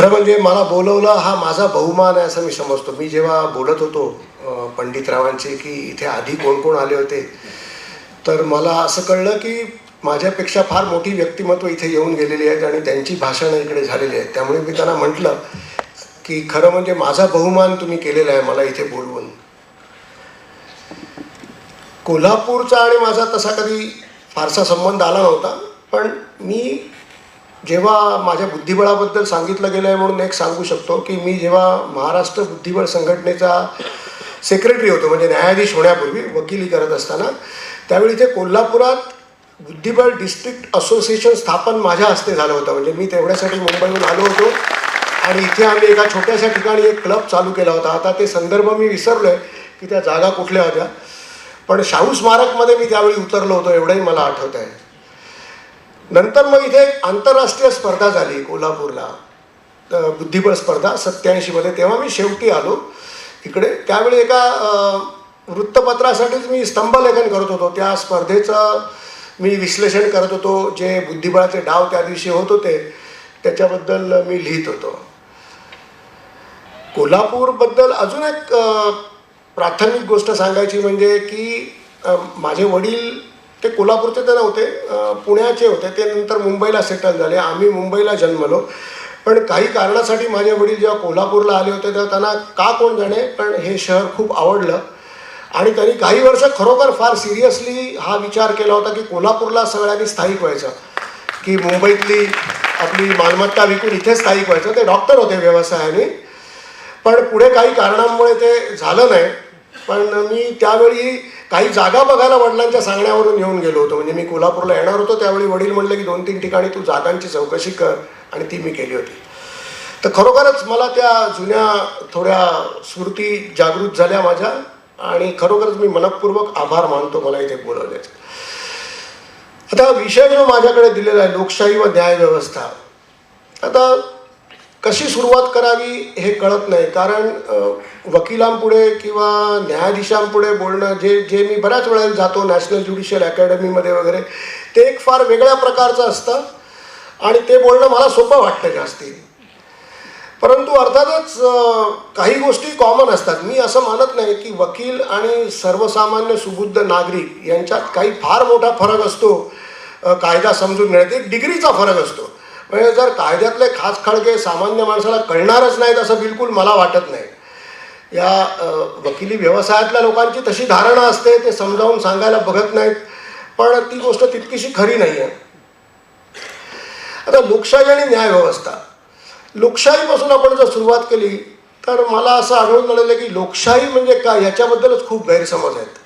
खरं म्हणजे मला बोलवलं हा माझा बहुमान आहे असं मी समजतो. मी जेव्हा बोलत होतो पंडितरावांचे की इथे आधी कोण कोण आले होते, तर मला असं कळलं की माझ्यापेक्षा फार मोठी व्यक्तिमत्व इथे येऊन गेलेली आहेत आणि त्यांची भाषणं इकडे झालेली आहेत. त्यामुळे मी त्यांना म्हटलं की खरं म्हणजे माझा बहुमान तुम्ही केलेला आहे मला इथे बोलवून. कोल्हापूरचा आणि माझा तसा कधी फारसा संबंध आला नव्हता, पण मी जेव्हा माझ्या बुद्धिबळाबद्दल सांगितलं गेलं आहे म्हणून एक सांगू शकतो की मी जेव्हा महाराष्ट्र बुद्धिबळ संघटनेचा सेक्रेटरी होतो, म्हणजे न्यायाधीश होण्यापूर्वी वकिली करत असताना, त्यावेळी इथे कोल्हापुरात बुद्धिबळ डिस्ट्रिक्ट असोसिएशन स्थापन माझ्या हस्ते झालं होतं. म्हणजे मी तेवढ्यासाठी मुंबईहून आलो होतो आणि इथे आम्ही एका छोट्याशा ठिकाणी एक क्लब चालू केला होता. आता ते संदर्भ मी विसरलो आहे की त्या जागा कुठल्या होत्या, पण शाहू स्मारकमध्ये मी त्यावेळी उतरलो होतो एवढंही मला आठवत आहे. नंतर मग इथे एक आंतरराष्ट्रीय स्पर्धा झाली कोल्हापूरला, बुद्धिबळ स्पर्धा 87मध्ये. तेव्हा मी शेवटी आलो इकडे. त्यावेळी एका वृत्तपत्रासाठीच मी स्तंभलेखन करत होतो. त्या स्पर्धेचं मी विश्लेषण करत होतो. जे बुद्धिबळाचे डाव त्या दिवशी होत होते त्याच्याबद्दल मी लिहित होतो. कोल्हापूरबद्दल अजून एक प्राथमिक गोष्ट सांगायची म्हणजे की माझे वडील ते कोल्हापूरचे तर नव्हते, पुण्याचे होते. ते नंतर मुंबईला सेटल झाले. आम्ही मुंबईला जन्मलो, पण काही कारणासाठी माझे वडील जेव्हा कोल्हापूरला आले होते तेव्हा त्यांना का कोण जाणे पण हे शहर खूप आवडलं आणि त्यांनी काही वर्ष खरोखर फार सिरियसली हा विचार केला होता की कोल्हापूरला सगळ्यांनी स्थायिक व्हायचं, की मुंबईतली आपली मालमत्ता विकून इथे स्थायिक व्हायचं. ते डॉक्टर होते व्यवसायाने, पण पुढे काही कारणांमुळे ते झालं नाही. पण मी त्यावेळी काही जागा बघायला वडिलांच्या सांगण्यावरून येऊन गेलो होतो. म्हणजे मी कोल्हापूरला येणार होतो त्यावेळी वडील म्हणले की 2-3 ठिकाणी तू जागांची चौकशी कर, आणि ती मी केली होती. तर खरोखरच मला त्या जुन्या थोड्या स्मृती जागृत झाल्या माझ्या, आणि खरोखरच मी मनपूर्वक आभार मानतो मला इथे बोलवल्याचे. आता विषय जो माझ्याकडे दिलेला आहे लोकशाही व न्यायव्यवस्था, आता कशी सुरुवात करावी हे कळत नाही. कारण वकिलांपुढे किंवा न्यायाधीशांपुढे बोलणं जे मी बऱ्याच वेळेला जातो नॅशनल ज्युडिशियल अकॅडमीमध्ये वगैरे, ते एक फार वेगळ्या प्रकारचं असतं आणि ते बोलणं मला सोपं वाटतं जास्ती. परंतु अर्थातच काही गोष्टी कॉमन असतात. मी असं मानत नाही की वकील आणि सर्वसामान्य सुबुद्ध नागरिक यांच्यात काही फार मोठा फरक असतो कायदा समजून घेण्यात. एक डिग्रीचा फरक असतो. म्हणजे जर कायद्यातले खास खळगे सामान्य माणसाला कळणारच नाहीत असं बिलकुल मला वाटत नाही. या वकिली व्यवसायातल्या लोकांची तशी धारणा असते, ते समजावून सांगायला बघत नाहीत, पण ती गोष्ट तितकीशी खरी नाही आहे. आता लोकशाही आणि न्यायव्यवस्था, लोकशाहीपासून आपण जर सुरुवात केली तर मला असं आढळून आलेलं की लोकशाही म्हणजे काय याच्याबद्दलच खूप गैरसमज आहेत.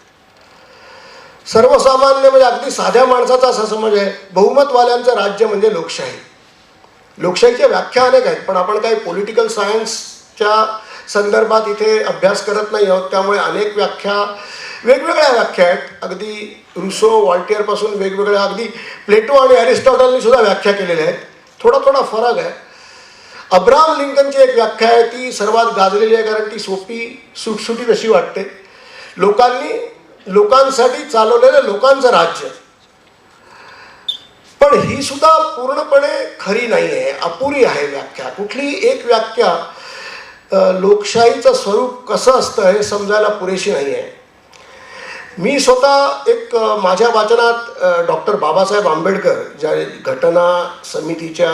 सर्वसामान्य म्हणजे अगदी साध्या माणसाचा असा समज आहे बहुमतवाल्यांचं राज्य म्हणजे लोकशाही. लोकशाहीच्या व्याख्या अनेक आहेत, पण आपण काही पॉलिटिकल सायन्सच्या संदर्भात इथे अभ्यास करत नाही आहोत. त्यामुळे अनेक व्याख्या, वेगवेगळ्या व्याख्या आहेत. अगदी रुसो वॉल्टियरपासून वेगवेगळ्या, अगदी प्लेटो आणि अरिस्टॉटलनी सुद्धा व्याख्या केलेल्या आहेत. थोडा थोडा फरक आहे. अब्राहम लिंकनची एक व्याख्या आहे, ती सर्वात गाजलेली आहे कारण ती सोपी सुटसुटीत अशी वाटते. लोकांसाठी चालवलेलं लोकांचं राज्य. पण ही सुद्धा पूर्णपणे खरी नाही आहे, अपुरी आहे व्याख्या. कुठली एक व्याख्या लोकशाहीचं स्वरूप कसं असतं हे समजायला पुरेशी नाही आहे. मी स्वतः एक माझ्या वाचनात डॉक्टर बाबासाहेब आंबेडकर ज्या घटना समितीच्या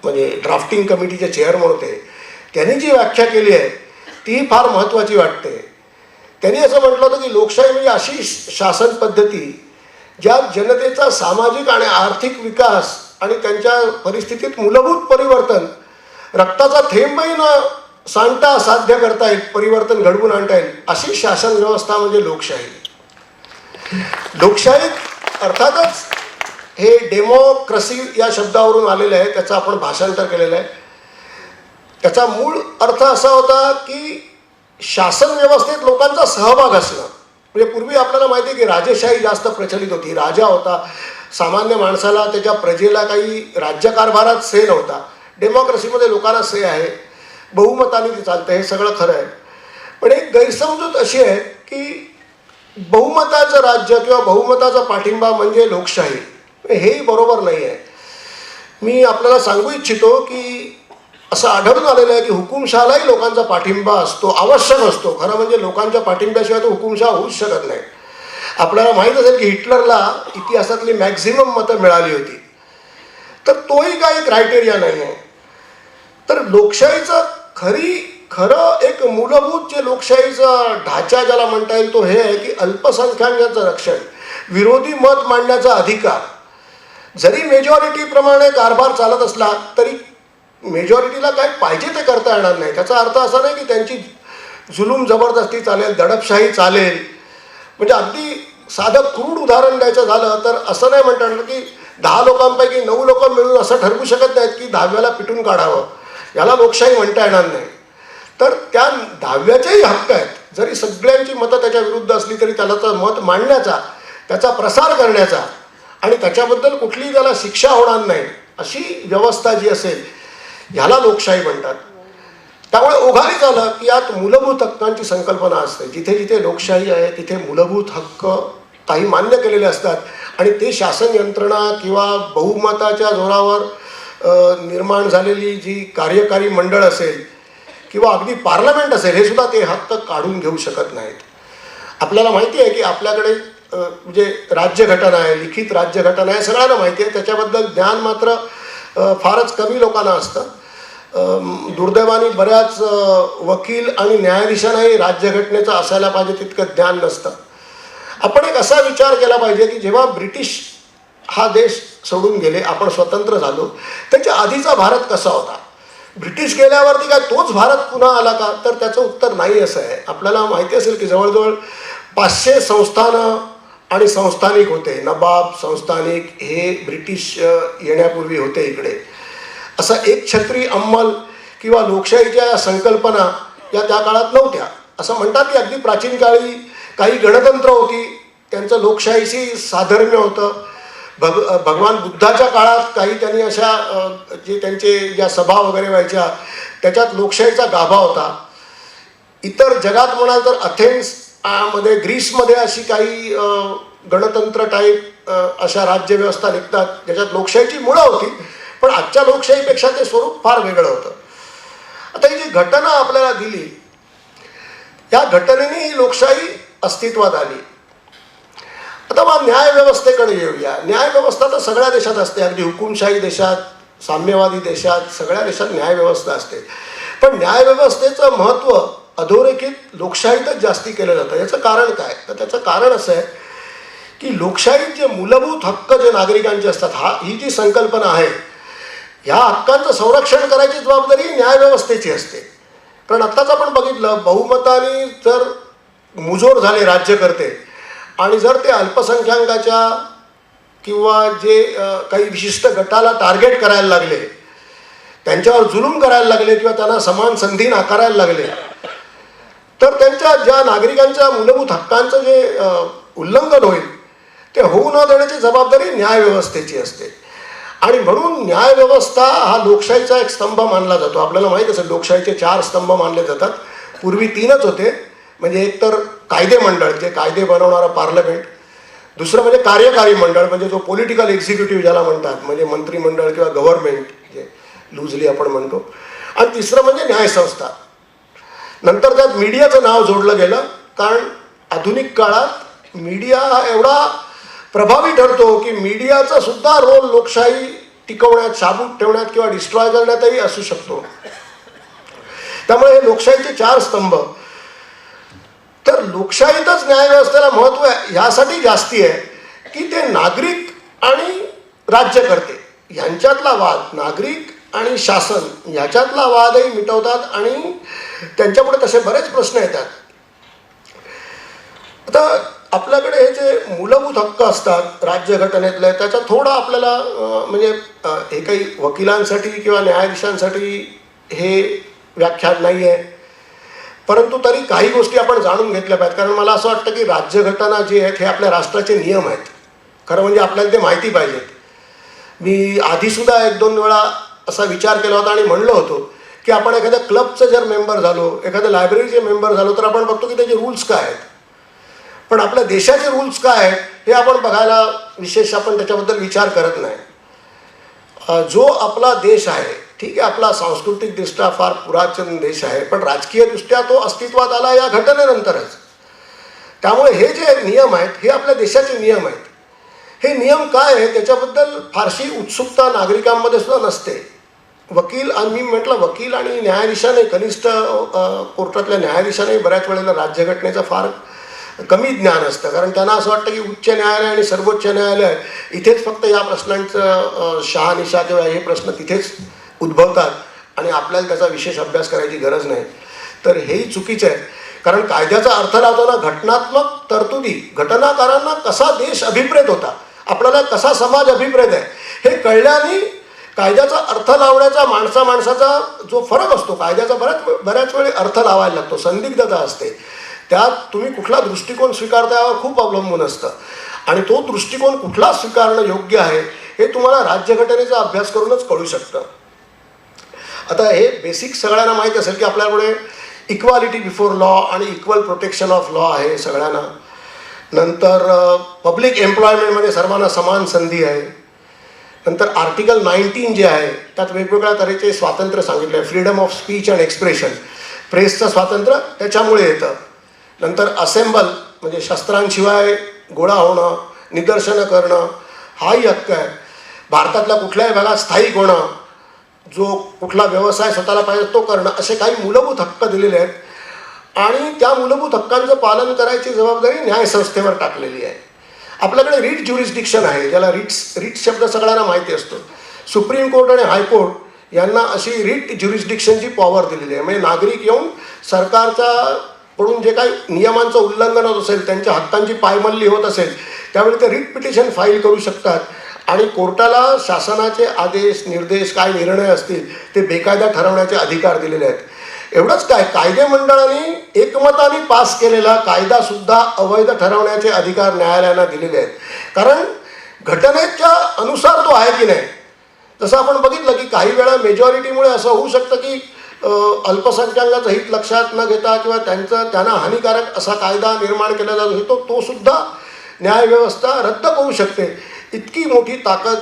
म्हणजे ड्राफ्टिंग कमिटीचे चेअरमन होते, त्यांनी जी व्याख्या केली आहे ती फार महत्त्वाची वाटते. त्यांनी असं म्हटलं होतं की लोकशाही म्हणजे अशी शासन पद्धती ज्यात जनतेचा सामाजिक आणि आर्थिक विकास आणि त्यांच्या परिस्थितीत मूलभूत परिवर्तन रक्ताचा थेंबही न सांडता साध्य करता येईल, परिवर्तन घडवून आणता येईल, अशी शासन व्यवस्था म्हणजे लोकशाही. लोकशाही अर्थातच हे डेमोक्रसी या शब्दावरून आलेलं आहे, त्याचं आपण भाषांतर केलेलं आहे. त्याचा मूळ अर्थ असा होता की शासन व्यवस्थेत लोकांचा सहभाग असणं. म्हणजे पूर्वी आपल्याला माहिती आहे की राजेशाही जास्त प्रचलित होती. राजा होता, सामान्य माणसाला त्याच्या प्रजेला काही राज्यकारभारात से नव्हता. डेमोक्रेसीमध्ये लोकांना से आहे, बहुमताने ते चालतं, हे सगळं खरं आहे. पण एक गैरसमजूत अशी आहे की बहुमताचं राज्य किंवा बहुमताचा पाठिंबा म्हणजे लोकशाही, हेही बरोबर नाही आहे. मी आपल्याला सांगू इच्छितो की असं आढळून आलेलं आहे की हुकुमशहालाही लोकांचा पाठिंबा असतो, आवश्यक असतो. खरं म्हणजे लोकांच्या पाठिंब्याशिवाय तो हुकुमशहा होऊच शकत नाही. आपल्याला माहीत असेल की हिटलरला इतिहासातली मॅक्झिमम मतं मिळाली होती. तर तोही काही क्रायटेरिया नाही आहे. तर लोकशाहीचं खरं एक मूलभूत जे लोकशाहीचा ढाचा ज्याला म्हणता येईल तो हे आहे की अल्पसंख्याकांचं रक्षण, विरोधी मत मांडण्याचा अधिकार. जरी मेजॉरिटीप्रमाणे कारभार चालत असला तरी मेजॉरिटीला काय पाहिजे ते करता येणार नाही. त्याचा अर्थ असा नाही की त्यांची जुलूम जबरदस्ती चालेल, दडपशाही चालेल. म्हणजे अगदी साधं क्रूड उदाहरण द्यायचं झालं तर असं नाही म्हणता येणार की 10 लोकांपैकी 9 लोक मिळून असं ठरवू शकत नाहीत की 10व्याला पिटून काढावं. याला लोकशाही म्हणता येणार नाही. तर त्या 10व्याचेही हक्क आहेत. जरी सगळ्यांची मतं त्याच्या विरुद्ध असली तरी त्याला मत मांडण्याचा, त्याचा प्रसार करण्याचा आणि त्याच्याबद्दल कुठलीही त्याला शिक्षा होणार नाही अशी व्यवस्था जी असेल ह्याला लोकशाही म्हणतात. त्यामुळे ओघाने झालं की यात मूलभूत हक्कांची संकल्पना असते. जिथे जिथे लोकशाही आहे तिथे मूलभूत हक्क काही मान्य केलेले असतात आणि ते शासन यंत्रणा किंवा बहुमताच्या जोरावर निर्माण झालेली जी कार्यकारी मंडळ असेल किंवा अगदी पार्लमेंट असेल हे सुद्धा ते हक्क काढून घेऊ शकत नाहीत. आपल्याला माहिती आहे की आपल्याकडे म्हणजे राज्यघटना आहे, लिखित राज्यघटना आहे, सगळ्यांना माहिती आहे. त्याच्याबद्दल ज्ञान मात्र फारच कमी लोकांना असतं. दुर्दैवाने बऱ्याच वकील आणि न्यायाधीशांनाही राज्यघटनेचं असायला पाहिजे तितकं ज्ञान नसतं. आपण एक असा विचार केला पाहिजे की जेव्हा ब्रिटिश हा देश सोडून गेले, आपण स्वतंत्र झालो, त्याच्या आधीचा भारत कसा होता? ब्रिटिश गेल्यावरती काय तोच भारत पुन्हा आला का? तर त्याचं उत्तर नाही असं आहे. आपल्याला माहिती असेल की जवळजवळ 500 संस्थानं आणि संस्थानिक होते. नबाब, संस्थानिक हे ब्रिटिश येण्यापूर्वी होते इकडे. असा एक छत्री अंमल किंवा लोकशाहीच्या संकल्पना या त्या काळात नव्हत्या. असं म्हणतात की अगदी प्राचीन काळी काही गणतंत्र होती, त्यांचं लोकशाहीशी साधर्म्य होतं. भगवान बुद्धाच्या काळात काही त्यांनी अशा जे त्यांचे ज्या सभा वगैरे व्हायच्या त्याच्यात लोकशाहीचा गाभा होता. इतर जगात म्हणाल तर अथेन्स मध्ये, ग्रीसमध्ये अशी काही गणतंत्र टाईप अशा राज्यव्यवस्था निघतात ज्याच्यात लोकशाहीची मुळं होती, पण आजच्या लोकशाहीपेक्षा ते स्वरूप फार वेगळं होतं. आता ही जी घटना आपल्याला दिली, या घटनेने ही लोकशाही अस्तित्वात आली. आता मग न्यायव्यवस्थेकडे येऊया. न्यायव्यवस्था तर सगळ्या देशात असते, अगदी हुकुमशाही देशात, साम्यवादी देशात, सगळ्या देशात न्यायव्यवस्था असते. पण न्यायव्यवस्थेचं महत्त्व अधोरेखित लोकशाहीतच जास्ती केलं जातं. याचं कारण काय? तर त्याचं कारण असं आहे की लोकशाहीत जे मूलभूत हक्क जे नागरिकांचे असतात, ही जी संकल्पना आहे, ह्या हक्कांचं संरक्षण करायची जबाबदारी न्यायव्यवस्थेची असते. कारण आत्ताच आपण बघितलं, बहुमताने जर मुजोर झाले राज्यकर्ते आणि जर ते अल्पसंख्याकाच्या किंवा जे काही विशिष्ट गटाला टार्गेट करायला लागले, त्यांच्यावर जुलूम करायला लागले किंवा त्यांना समान संधी नाकारायला लागले, तर त्यांच्या ज्या नागरिकांच्या मूलभूत हक्कांचं जे उल्लंघन होईल ते होऊ न देण्याची जबाबदारी न्यायव्यवस्थेची असते. आणि म्हणून न्यायव्यवस्था हा लोकशाहीचा एक स्तंभ मानला जातो. आपल्याला माहीत असेल लोकशाहीचे 4 स्तंभ मानले जातात. पूर्वी 3च होते. म्हणजे एक तर कायदे मंडळ, जे कायदे बनवणारं पार्लमेंट. दुसरं म्हणजे कार्यकारी मंडळ, म्हणजे जो पॉलिटिकल एक्झिक्युटिव्ह ज्याला म्हणतात, म्हणजे मंत्रिमंडळ किंवा गव्हर्नमेंट जे लूजली आपण म्हणतो. आणि तिसरं म्हणजे न्यायसंस्था. नंतर त्यात मीडियाचं नाव जोडलं गेलं, कारण आधुनिक काळात मीडिया हा एवढा प्रभावी ठरतो की मीडियाचा सुद्धा रोल लोकशाही टिकवण्यात, शाबूत ठेवण्यात किंवा डिस्ट्रॉय करण्यातही असू शकतो. त्यामुळे हे लोकशाहीचे 4 स्तंभ. तर लोकशाहीतच न्यायव्यवस्थेला महत्त्व ह्यासाठी जास्ती आहे की ते नागरिक आणि राज्यकर्ते यांच्यातला वाद, नागरिक आणि शासन ह्याच्यातला वादही मिटवतात आणि त्यांच्यापुढे तसे बरेच प्रश्न येतात. आता आपल्याकडे हे जे मूलभूत हक्क असतात राज्यघटनेतले, त्याचा थोडा आपल्याला म्हणजे हे काही वकिलांसाठी किंवा न्यायाधीशांसाठी हे व्याख्यान नाही आहे, परंतु तरी काही गोष्टी आपण जाणून घेतल्या पाहिजेत. कारण मला असं वाटतं की राज्यघटना जी आहेत हे आपल्या राष्ट्राचे नियम आहेत. खरं म्हणजे आपल्याला ते माहिती पाहिजेत. मी आधीसुद्धा 1-2 वेळा असा विचार केला होता आणि म्हणलो होतो की आपण एखाद्या क्लबचं जर मेंबर झालो, एखाद्या लायब्ररीचे मेंबर झालो, तर आपण बघतो की त्याचे रूल्स काय आहेत. पण आपल्या देशाचे रूल्स काय आहेत हे आपण बघायला विशेष आपण त्याच्याबद्दल विचार करत नाही. जो आपला देश आहे ठीक आहे, आपला सांस्कृतिकदृष्ट्या फार पुरातन देश आहे, पण राजकीयदृष्ट्या तो अस्तित्वात आला या घटनेनंतरच. त्यामुळे हे जे नियम आहेत हे आपल्या देशाचे नियम आहेत. हे नियम काय आहे त्याच्याबद्दल फारशी उत्सुकता नागरिकांमध्ये सुद्धा नसते. वकील, आणि मी म्हटलं वकील आणि न्यायाधीशाने, कनिष्ठ कोर्टातल्या न्यायाधीशाने बऱ्याच वेळेला राज्यघटनेचं फार कमी ज्ञान असतं, कारण त्यांना असं वाटतं की उच्च न्यायालय आणि सर्वोच्च न्यायालय इथेच फक्त या प्रश्नांचं शहानिशा किंवा हे प्रश्न तिथेच उद्भवतात आणि आपल्याला त्याचा विशेष अभ्यास करायची गरज नाही. तर हेही चुकीचं आहे, कारण कायद्याचा अर्थ लावताना घटनात्मक तरतुदी, घटनाकारांना कसा देश अभिप्रेत होता, आपल्याला कसा समाज अभिप्रेत आहे हे कळल्याने कायद्याचा अर्थ लावण्याचा माणसाचा जो फरक असतो, कायद्याचा बऱ्याच वेळी अर्थ लावायला लागतो, संदिग्धता असते, त्यात तुम्ही कुठला दृष्टिकोन स्वीकारता यावर खूप अवलंबून असतं. आणि तो दृष्टिकोन कुठला स्वीकारणं योग्य आहे हे तुम्हाला राज्यघटनेचा अभ्यास करूनच कळू शकतं. आता हे बेसिक सगळ्यांना माहीत असेल की आपल्याकडे इक्वालिटी बिफोर लॉ आणि इक्वल प्रोटेक्शन ऑफ लॉ आहे सगळ्यांना. नंतर पब्लिक एम्प्लॉयमेंटमध्ये सर्वांना समान संधी आहे. नंतर आर्टिकल 19 जे आहे त्यात वेगवेगळ्या तऱ्हेचे स्वातंत्र्य सांगितले आहे. Freedom of speech and expression, प्रेसचं स्वातंत्र्य त्याच्यामुळे येतं. नंतर असेंबल म्हणजे शस्त्रांशिवाय गोळा होणं, निदर्शनं करणं हाही हक्क आहे. भारतातल्या कुठल्याही भागात स्थायिक होणं, जो कुठला व्यवसाय स्वतःला पाहिजे तो करणं, असे काही मूलभूत हक्क दिलेले आहेत. आणि त्या मूलभूत हक्कांचं पालन करायची जबाबदारी न्यायसंस्थेवर टाकलेली आहे. आपल्याकडे रिट ज्युरिस्डिक्शन आहे, ज्याला रिट्स शब्द सगळ्यांना माहिती असतो. सुप्रीम कोर्ट आणि हायकोर्ट यांना अशी रिट ज्युरिस्डिक्शनची पॉवर दिलेली आहे. म्हणजे नागरिक येऊन सरकारच्या कडून जे काही नियमांचं उल्लंघन होत असेल, त्यांच्या हक्कांची पायमल्ली होत असेल, त्यावेळी ते रिट पिटिशन फाईल करू शकतात आणि कोर्टाला शासनाचे आदेश, निर्देश, काय निर्णय असतील ते बेकायदा ठरवण्याचे अधिकार दिलेले आहेत. एवढंच काय, कायदे मंडळाने एकमताने पास केलेला कायदासुद्धा अवैध ठरवण्याचे अधिकार न्यायालयाला दिलेले आहेत. कारण घटनेच्या अनुसार तो आहे की नाही. जसं आपण बघितलं की काही वेळा मेजॉरिटीमुळे असं होऊ शकतं की अल्पसंख्याकांचं हित लक्षात न घेता किंवा त्यांना हानिकारक असा कायदा निर्माण केला जातो, तो सुद्धा न्यायव्यवस्था रद्द करू शकते. इतकी मोठी ताकद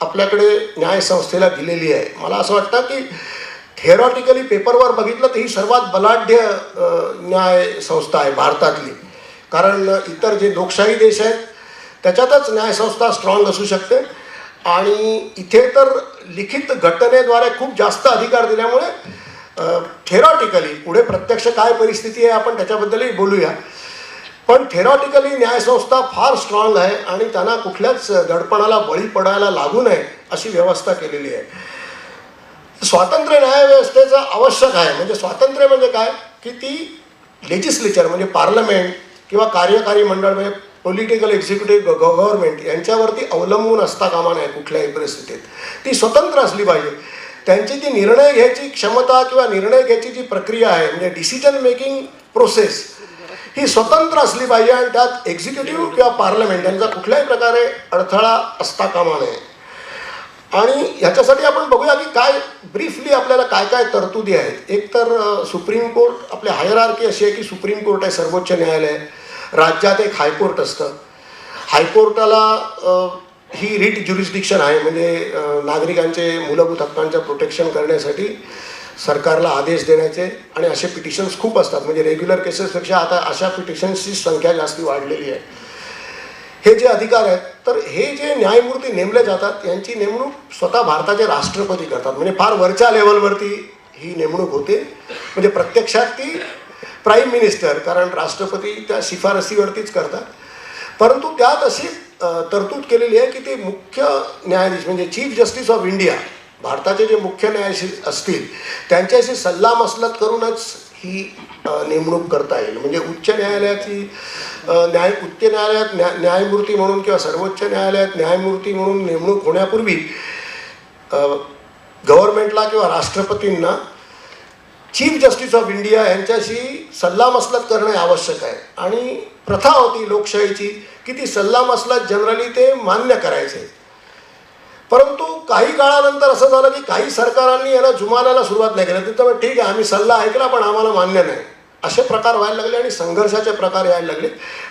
आपल्याकडे न्यायसंस्थेला दिलेली आहे. मला असं वाटतं की थेरॉटिकली पेपरवर बघितलं तर ही सर्वात बलाढ्य न्याय संस्था आहे भारतातली. कारण इतर जे लोकशाही देश आहेत त्याच्यातच न्यायसंस्था स्ट्रॉंग असू शकते. आणि इथे तर लिखित घटनेद्वारे खूप जास्त अधिकार दिल्यामुळे थेरॉटिकली, पुढे प्रत्यक्ष काय परिस्थिती आहे आपण त्याच्याबद्दलही बोलूया, पण थेरॉटिकली न्यायसंस्था फार स्ट्रॉंग आहे आणि त्यांना कुठल्याच दडपणाला बळी पडायला लागू नये अशी व्यवस्था केलेली आहे. स्वातंत्र्य न्यायव्यवस्थेचं आवश्यक आहे. म्हणजे स्वातंत्र्य म्हणजे काय की ती लेजिस्लेचर म्हणजे पार्लमेंट किंवा कार्यकारी मंडळ म्हणजे पॉलिटिकल एक्झिक्युटिव्ह गव्हर्नमेंट यांच्यावरती अवलंबून असता कामा नये. कुठल्याही परिस्थितीत ती स्वतंत्र असली पाहिजे. त्यांची ती निर्णय घ्यायची क्षमता किंवा निर्णय घ्यायची जी प्रक्रिया आहे म्हणजे डिसिजन मेकिंग प्रोसेस ही स्वतंत्र असली पाहिजे आणि त्यात एक्झिक्युटिव्ह किंवा पार्लमेंट यांचा कुठल्याही प्रकारे अडथळा असता कामा नये. आणि ह्याच्यासाठी आपण बघूया की काय ब्रीफली आपल्याला काय काय तरतुदी आहेत. एक तर सुप्रीम कोर्ट, आपल्या हायरार्की अशी आहे की सुप्रीम कोर्ट आहे, सर्वोच्च न्यायालय, राज्यात एक हायकोर्ट असतं. हायकोर्टाला ही रिट ज्युरिस्डिक्शन आहे. म्हणजे नागरिकांचे मूलभूत हक्कांचं प्रोटेक्शन करण्यासाठी सरकारला आदेश देण्याचे आणि असे पिटिशन्स खूप असतात. म्हणजे रेग्युलर केसेसपेक्षा आता अशा पिटिशन्सची संख्या जास्त वाढलेली आहे. हे जे अधिकार आहेत, तर हे जे न्यायमूर्ती नेमले जातात यांची नेमणूक स्वतः भारताचे राष्ट्रपती करतात. म्हणजे फार वरच्या लेवलवरती ही नेमणूक होते. म्हणजे प्रत्यक्षात ती प्राईम मिनिस्टर, कारण राष्ट्रपती त्या शिफारसीवरतीच करतात. परंतु त्यात अशी तरतूद केलेली आहे की ते मुख्य न्यायाधीश म्हणजे चीफ जस्टिस ऑफ इंडिया, भारताचे जे मुख्य न्यायाधीश असतील त्यांच्याशी सल्लामसलत करूनच ही नेमणूक करता येईल. म्हणजे उच्च न्यायालयाची उच्च न्यायालयात न्यायमूर्ती म्हणून किंवा सर्वोच्च न्यायालयात न्यायमूर्ती म्हणून नेमणूक होण्यापूर्वी गव्हर्नमेंटला किंवा राष्ट्रपतींना चीफ जस्टिस ऑफ इंडिया यांच्याशी सल्लामसलत करणे आवश्यक आहे. आणि प्रथा होती लोकशाहीची की ती सल्लामसलत जनरली ते मान्य करायचे. परंतु काही काळानंतर असं झालं की काही सरकारांनी याला जुमानाला सुरुवात नाही केली. त्यामुळे ठीक आहे, आम्ही सल्ला ऐकला पण आम्हाला मान्य नाही, असे प्रकार व्हायला लागले आणि संघर्षाचे प्रकार यायला लागले.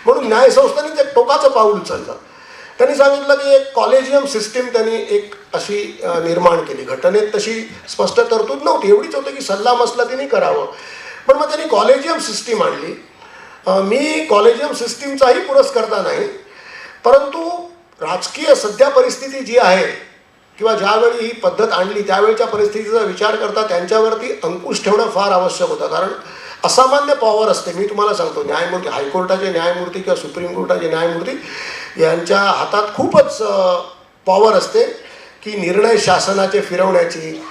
म्हणून न्यायसंस्थेने एक टोकाचं पाऊल उचललं. त्यांनी सांगितलं की एक कॉलेजियम सिस्टीम त्यांनी एक अशी निर्माण केली. घटनेत तशी स्पष्ट तरतूद नव्हती, एवढीच होतं की सल्ला मसलतीने करावं, पण मग त्यांनी कॉलेजियम सिस्टीम आणली. मी कॉलेजियम सिस्टीमचाही पुरस्कर्ता नाही, परंतु राजकीय सध्या परिस्थिती जी आहे किंवा ज्यावेळी ही पद्धत आणली त्यावेळच्या परिस्थितीचा विचार करता त्यांच्यावरती अंकुश ठेवणं फार आवश्यक होतं. कारण असामान्य पॉवर असते. मी तुम्हाला सांगतो, न्यायमूर्ती, हायकोर्टाचे न्यायमूर्ती किंवा सुप्रीम कोर्टाचे न्यायमूर्ती यांच्या हातात खूपच पॉवर असते की निर्णय शासनाचे फिरवण्याची,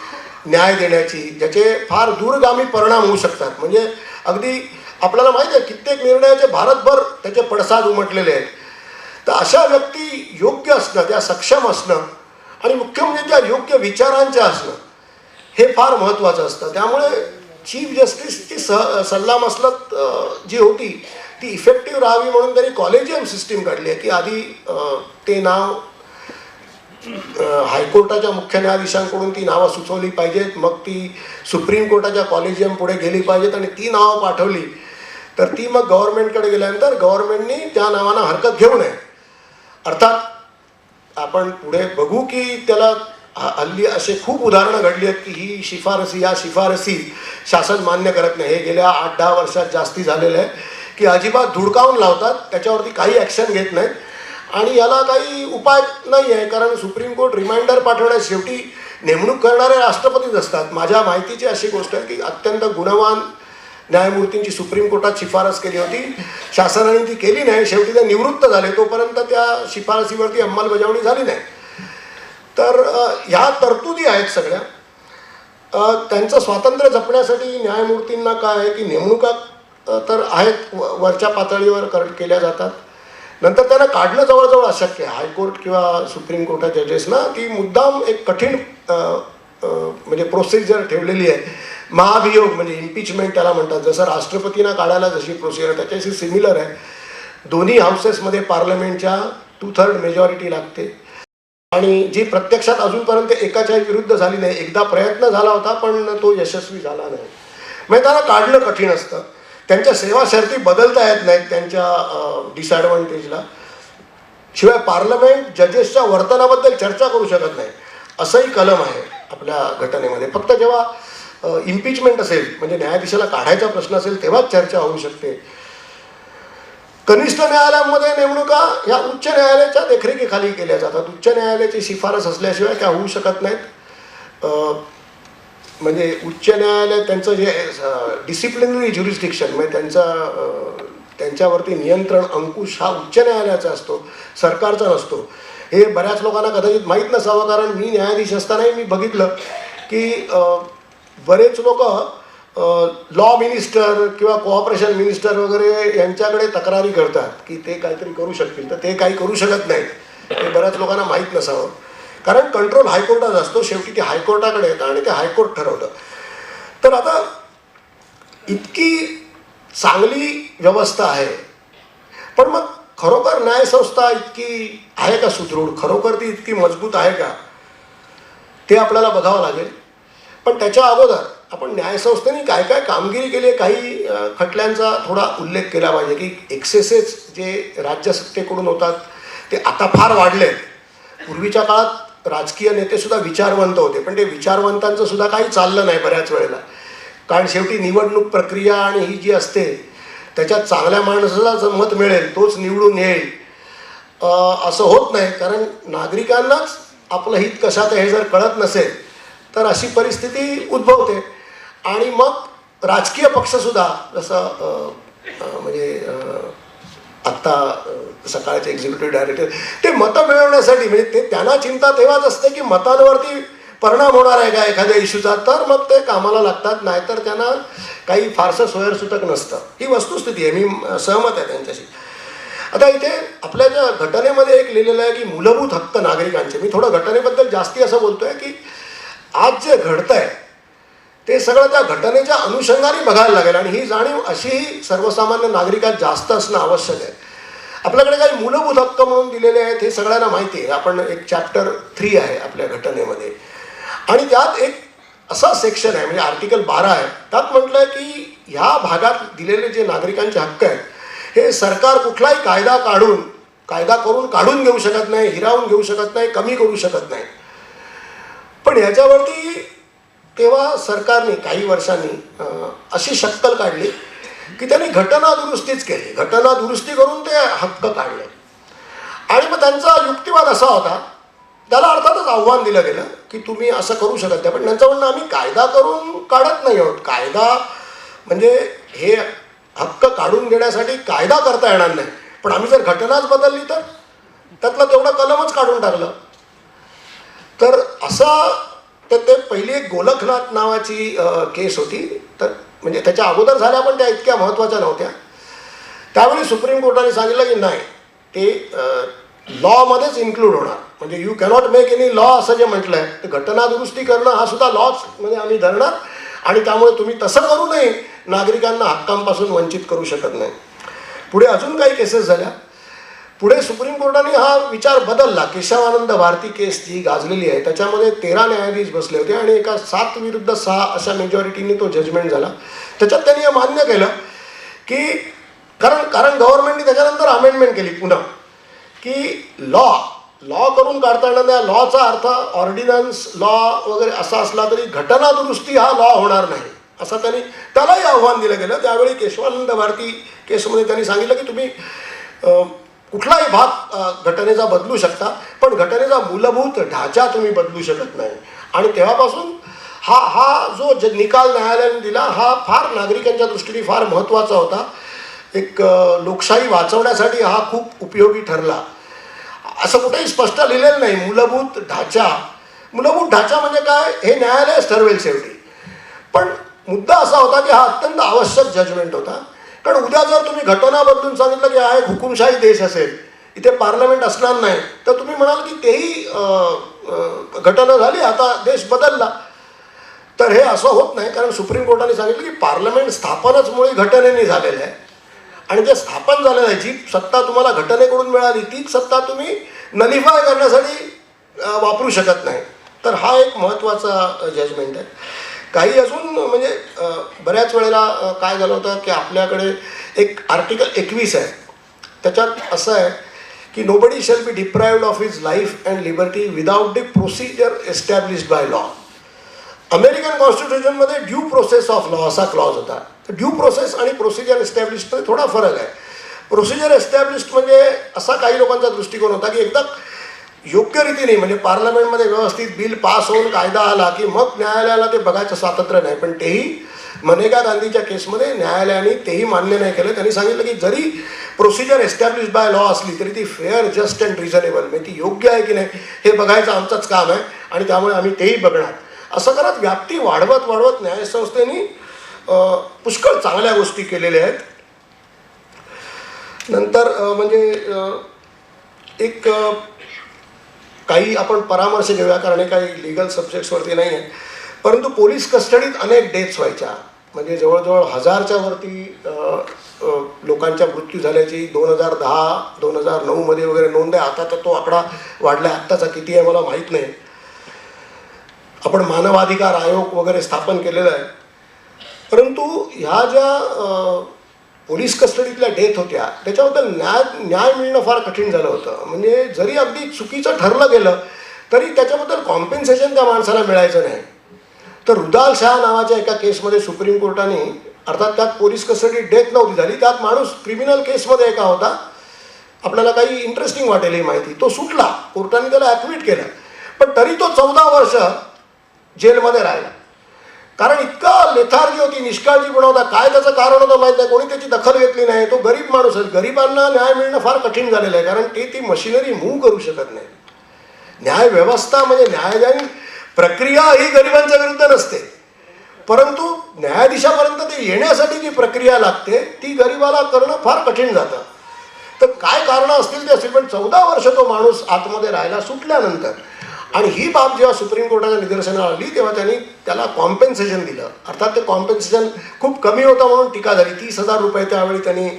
न्याय देण्याची, ज्याचे फार दूरगामी परिणाम होऊ शकतात. म्हणजे अगदी आपल्याला माहिती आहे कित्येक निर्णयाचे भारतभर त्याचे पडसाद उमटलेले आहेत. तर अशा व्यक्ती योग्य असणं, त्या सक्षम असणं आणि मुख्य म्हणजे त्या योग्य विचारांच्या असणं हे फार महत्त्वाचं असतं. त्यामुळे चीफ जस्टिसची सल्लामसलत जी होती ती इफेक्टिव्ह राहावी म्हणून त्यांनी कॉलेजियम सिस्टीम काढली आहे की आधी ते नाव हायकोर्टाच्या मुख्य न्यायाधीशांकडून ती नावं सुचवली पाहिजेत, मग ती सुप्रीम कोर्टाच्या कॉलेजियम पुढे गेली पाहिजेत आणि ती नावं पाठवली तर ती मग गव्हर्नमेंटकडे गेल्यानंतर गव्हर्नमेंटनी त्या नावांना हरकत घेऊ नये. अर्थात आपण पुढे बघू की त्याला हल्ली असे खूप उदाहरणं घडली आहेत की ही शिफारसी, या शिफारसी शासन मान्य करत नाही. हे गेल्या 8-10 वर्षात जास्ती झालेलं आहे की अजिबात धुडकावून लावतात, त्याच्यावरती काही ॲक्शन घेत नाहीत आणि याला काही उपाय नाही आहे. कारण सुप्रीम कोर्ट रिमाइंडर पाठवण्यास शेवटी नेमणूक करणारे राष्ट्रपतीच असतात. माझ्या माहितीची अशी गोष्ट आहे की अत्यंत गुणवान न्यायमूर्तींची सुप्रीम कोर्टात शिफारस केली होती, शासनाने ती केली नाही, शेवटी ते निवृत्त झाले, तोपर्यंत त्या शिफारसीवरती अंमलबजावणी झाली नाही. तर ह्या तरतुदी आहेत सगळ्या. त्यांचं स्वातंत्र्य जपण्यासाठी न्यायमूर्तींना काय आहे की नेमणुका तर आहेत, वरच्या पातळीवर केल्या जातात, नंतर त्यांना काढणं जवळजवळ अशक्य आहे. हायकोर्ट किंवा सुप्रीम कोर्टात जजेसना ती मुद्दाम एक कठीण म्हणजे प्रोसिजर ठेवलेली आहे. महाभियोग म्हणजे इम्पिचमेंट त्याला म्हणतात, जसं राष्ट्रपतींना काढायला जशी प्रोसिजर त्याच्याशी सिमिलर आहे. दोन्ही हाऊसेसमध्ये पार्लमेंटच्या 2/3 मेजॉरिटी लागते आणि जी प्रत्यक्षात अजूनपर्यंत एकाच्याही विरुद्ध झाली नाही. एकदा प्रयत्न झाला होता पण तो यशस्वी झाला नाही. म्हणजे त्यांना काढणं कठीण असतं. त्यांच्या सेवा शर्ती बदलता येत नाहीत त्यांच्या डिसॲडव्हान्टेजला. शिवाय पार्लमेंट जजेसच्या वर्तनाबद्दल चर्चा करू शकत नाही असंही कलम आहे आपल्या घटनेमध्ये. फक्त जेव्हा इम्पिचमेंट असेल म्हणजे न्यायाधीशाला काढायचा प्रश्न असेल तेव्हाच चर्चा होऊ शकते. कनिष्ठ न्यायालयामध्ये नेमणुका ह्या उच्च न्यायालयाच्या देखरेखीखाली केल्या जातात. उच्च न्यायालयाची शिफारस असल्याशिवाय त्या होऊ शकत नाहीत. म्हणजे उच्च न्यायालय त्यांचं जे डिसिप्लिनरी ज्युरिस्डिक्शन म्हणजे त्यांच्यावरती नियंत्रण अंकुश हा उच्च न्यायालयाचा असतो, सरकारचा नसतो. हे बऱ्याच लोकांना कदाचित माहीत नसावं, कारण मी न्यायाधीश असतानाही मी बघितलं की बरेच लोक लॉ मिनिस्टर किंवा कोऑपरेशन मिनिस्टर वगैरे यांच्याकडे तक्रारी करतात की ते काहीतरी करू शकतील, तर ते काही करू शकत नाहीत. हे बऱ्याच लोकांना माहीत नसावं, कारण कंट्रोल हायकोर्टात असतो. शेवटी ते हायकोर्टाकडे येतं आणि ते हायकोर्ट ठरवतं. तर आता इतकी चांगली व्यवस्था आहे, पण मग खरोखर न्यायसंस्था इतकी आहे का सुदृढ, खरोखर ती इतकी मजबूत आहे का, ते आपल्याला बघावं लागेल. पण त्याच्या अगोदर आपण न्यायसंस्थेने काय काय कामगिरी केली आहे काही खटल्यांचा थोडा उल्लेख केला पाहिजे. की एक्सेसेस जे राज्यसत्तेकडून होतात ते आता फार वाढले आहेत. पूर्वीच्या काळात राजकीय नेतेसुद्धा विचारवंत होते, पण ते विचारवंतांचं सुद्धा काही चाललं नाही बऱ्याच वेळेला. कारण शेवटी निवडणूक प्रक्रिया आणि ही जी असते त्याच्यात चांगल्या माणसाला मत मिळेल तोच निवडून येईल असं होत नाही. कारण नागरिकांनाच आपलं हित कशात हे जर कळत नसेल तर अशी परिस्थिती उद्भवते. आणि मग राजकीय पक्षसुद्धा जसं म्हणजे आत्ता सकाळचे एक्झिक्युटिव्ह डायरेक्टर ते मतं मिळवण्यासाठी म्हणजे ते त्यांना चिंता तेव्हाच असते की मतांवरती परिणाम होणार आहे का एखाद्या इश्यूचा, तर मग ते कामाला लागतात, नाहीतर त्यांना काही फारसं सोयरसुतक नसतं. ही वस्तुस्थिती आहे, मी सहमत आहे त्यांच्याशी. आता इथे आपल्या ज्या घटनेमध्ये एक लिहिलेलं आहे की मूलभूत हक्क नागरिकांचे. मी थोडं घटनेबद्दल जास्ती असं बोलतो आहे की आज जे घडतं आहे ते सगळं त्या घटनेच्या अनुषंगाने बघायला लागेल आणि ही जाणीव अशीही सर्वसामान्य नागरिकात जास्त असणं आवश्यक आहे. आपल्याकडे काही मूलभूत हक्क म्हणून दिलेले आहेत हे सगळ्यांना माहिती आहे. आपण एक चॅप्टर 3 आहे आपल्या घटनेमध्ये आणि त्यात एक असा सेक्शन आहे म्हणजे आर्टिकल 12 आहे. त्यात म्हटलं आहे की ह्या भागात दिलेले जे नागरिकांचे हक्क आहेत हे सरकार कुठलाही कायदा काढून कायदा करून काढून घेऊ शकत नाही, हिरावून घेऊ शकत नाही, कमी करू शकत नाही. पण ह्याच्यावरती तेव्हा सरकारने काही वर्षांनी अशी शक्कल काढली की त्यांनी घटना दुरुस्तीच केली. घटना दुरुस्ती करून ते हक्क काढले. आणि मग त्यांचा युक्तिवाद असा होता, त्याला अर्थातच आव्हान दिलं गेलं की तुम्ही असं करू शकत नाही. पण त्यांचं म्हणणं, आम्ही कायदा करून काढत नाही आहोत. कायदा म्हणजे हे हक्क काढून घेण्यासाठी कायदा करता येणार नाही, पण आम्ही जर घटनाच बदलली तर त्यातलं तेवढं कलमच काढून टाकलं. तर असा ते पहिली एक गोलखनाथ नावाची केस होती. तर म्हणजे त्याच्या अगोदर झाल्या पण त्या इतक्या महत्त्वाच्या नव्हत्या. त्यावेळी सुप्रीम कोर्टाने सांगितलं की नाही, ते लॉमध्येच इन्क्लूड होणार. म्हणजे you cannot make any law असं जे म्हटलं आहे, तर घटना दुरुस्ती करणं हा सुद्धा लॉच म्हणजे आम्ही धरणार. आणि त्यामुळे तुम्ही तसं करू नये, नागरिकांना हक्कांपासून वंचित करू शकत नाही. पुढे अजून काही केसेस झाल्या. पुढे सुप्रीम कोर्टाने हा विचार बदलला. केशवानंद भारती केस जी गाजलेली आहे त्याच्यामध्ये 13 न्यायाधीश बसले होते आणि एका 7-6 अशा मेजॉरिटीने तो जजमेंट झाला. त्याच्यात त्यांनी हे मान्य केलं की कारण गव्हर्नमेंटने त्याच्यानंतर अमेंडमेंट केली पुन्हा की लॉ करून काढता येणार नाही. लॉचा अर्थ ऑर्डिनन्स लॉ वगैरे असा असला तरी घटना दुरुस्ती हा लॉ होणार नाही असं त्यालाही आव्हान दिलं गेलं. त्यावेळी केशवानंद भारती केसमध्ये त्यांनी सांगितलं की तुम्ही कुठलाही भाग घटनेचा बदलू शकता, पण घटनेचा मूलभूत ढाचा तुम्ही बदलू शकत नाही. आणि तेव्हापासून हा जो निकाल न्यायालयाने दिला हा फार नागरिकांच्या दृष्टीने फार महत्त्वाचा होता. एक लोकशाही वाचवण्यासाठी हा खूप उपयोगी ठरला. असं कुठेही स्पष्ट लिहिलेलं नाही मूलभूत ढाचा. मूलभूत ढाचा म्हणजे काय हे न्यायालयच ठरवेल शेवटी. पण मुद्दा असा होता की हा अत्यंत आवश्यक जजमेंट होता. कारण उद्या जर तुम्ही घटना बदलून सांगितलं की हा एक हुकुमशाही देश असेल, इथे पार्लमेंट असणार नाही, तर तुम्ही म्हणाल की तेही घटना झाली, आता देश बदलला. तर हे असं होत नाही. कारण सुप्रीम कोर्टाने सांगितलं की पार्लमेंट स्थापनच मुळे घटनेने झालेलं आहे. आणि जे स्थापन झालेलं आहे, जी सत्ता तुम्हाला घटनेकडून मिळाली तीच सत्ता तुम्ही नलिफाय करण्यासाठी वापरू शकत नाही. तर हा एक महत्त्वाचा जजमेंट आहे. काही अजून म्हणजे बऱ्याच वेळेला काय झालं होतं की आपल्याकडे एक आर्टिकल 21 आहे. त्याच्यात असं आहे की nobody shall be deprived of his life and liberty without the procedure established by law. American कॉन्स्टिट्यूशनमध्ये ड्यू प्रोसेस ऑफ लॉ असा क्लॉज होता. तर ड्यू प्रोसेस आणि प्रोसिजर एस्टॅब्लिश्डमध्ये थोडा फरक आहे. प्रोसिजर एस्टॅब्लिश्ड म्हणजे असा काही लोकांचा दृष्टिकोन होता की एकदा योग्य रीतीने म्हणजे पार्लमेंटमध्ये व्यवस्थित बिल पास होऊन कायदा आला की मग न्यायालयाला ते बघायचं स्वातंत्र्य नाही. पण तेही मनेका गांधीच्या केसमध्ये न्यायालयाने तेही मान्य नाही केलं. त्यांनी सांगितलं की जरी प्रोसिजर एस्टॅब्लिश बाय लॉ असली तरी ती फेअर, जस्ट अँड रिझनेबल म्हणजे ती योग्य आहे की नाही हे बघायचं आमचंच काम आहे आणि त्यामुळे आम्ही तेही बघणार. असं करत व्याप्ती वाढवत न्यायसंस्थेने पुष्कळ चांगल्या गोष्टी केलेल्या आहेत. नंतर म्हणजे एक काही आपण परामर्श घेऊया कारण हे काही लिगल सब्जेक्ट्सवरती नाही आहे. परंतु पोलीस कस्टडीत अनेक डेथ्स व्हायच्या. म्हणजे जवळजवळ 1000च्या वरती लोकांच्या मृत्यू झाल्याची 2010-2009 मध्ये वगैरे नोंद आहे. आता तर तो आकडा वाढला आहे. आत्ताचा किती आहे मला माहीत नाही. आपण मानवाधिकार आयोग वगैरे स्थापन केलेला आहे. परंतु ह्या ज्या पोलीस कस्टडीतल्या डेथ होत्या त्याच्याबद्दल न्याय मिळणं फार कठीण झालं होतं. म्हणजे जरी अगदी चुकीचं ठरलं गेलं तरी त्याच्याबद्दल कॉम्पेन्सेशन त्या माणसाला मिळायचं नाही. तर रुदाल शाह नावाच्या एका केसमध्ये सुप्रीम कोर्टाने, अर्थात त्यात पोलीस कस्टडी डेथ नव्हती झाली, त्यात माणूस क्रिमिनल केसमध्ये एका होता. आपल्याला काही इंटरेस्टिंग वाटेल ही माहिती. तो सुटला, कोर्टाने त्याला ॲक्विट केलं, पण तरी तो 14 वर्ष जेलमध्ये राहिला. कारण इतका लेथार्जी होती, निष्काळजीपणा होता. काय त्याचं कारण होतं माहीत नाही, कोणी त्याची दखल घेतली नाही. तो गरीब माणूस आहे. गरिबांना न्याय मिळणं फार कठीण झालेलं आहे कारण ती मशिनरी मूव्ह करू शकत नाही. न्याय व्यवस्था म्हणजे न्यायदायी प्रक्रिया ही गरिबांच्या विरुद्ध नसते, परंतु न्यायाधीशापर्यंत ते येण्यासाठी जी प्रक्रिया लागते ती गरिबाला करणं फार कठीण जातं. तर काय कारणं असतील ते असतील, पण 14 वर्ष तो माणूस आतमध्ये राहायला सुटल्यानंतर. आणि ही बाब जेव्हा सुप्रीम कोर्टाच्या निदर्शनाला आली तेव्हा त्यांनी त्याला कॉम्पेन्सेशन दिलं. अर्थात ते कॉम्पेन्सेशन खूप कमी होतं म्हणून टीका झाली. 30,000 रुपये त्यावेळी त्यांनी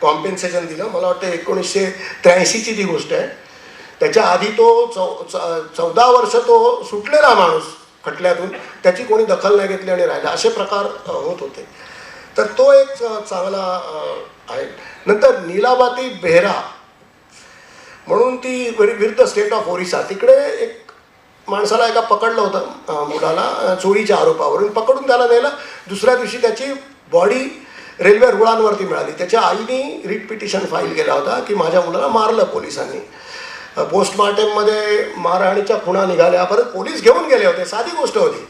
कॉम्पेन्सेशन दिलं. मला वाटतं 1983ची ती गोष्ट आहे. त्याच्या आधी तो 14 वर्ष तो सुटलेला माणूस खटल्यातून, त्याची कोणी दखल नाही घेतली आणि राहिला, असे प्रकार होत होते. तर तो एक चांगला आहे. नंतर नीलाबाती बेहरा म्हणून ती विरुद्ध स्टेट ऑफ ओरिसा तिकडे एक माणसाला एका पकडलं होतं, मुलाला चोरीच्या आरोपावरून पकडून त्याला नेलं. दुसऱ्या दिवशी त्याची बॉडी रेल्वे रुळांवरती मिळाली. त्याच्या आईने रिट पिटिशन फाईल केला होता की माझ्या मुलाला मारलं पोलिसांनी. पोस्टमार्टममध्ये मारहाणीच्या खुणा निघाल्या, परत पोलीस घेऊन गेले होते, साधी गोष्ट होती.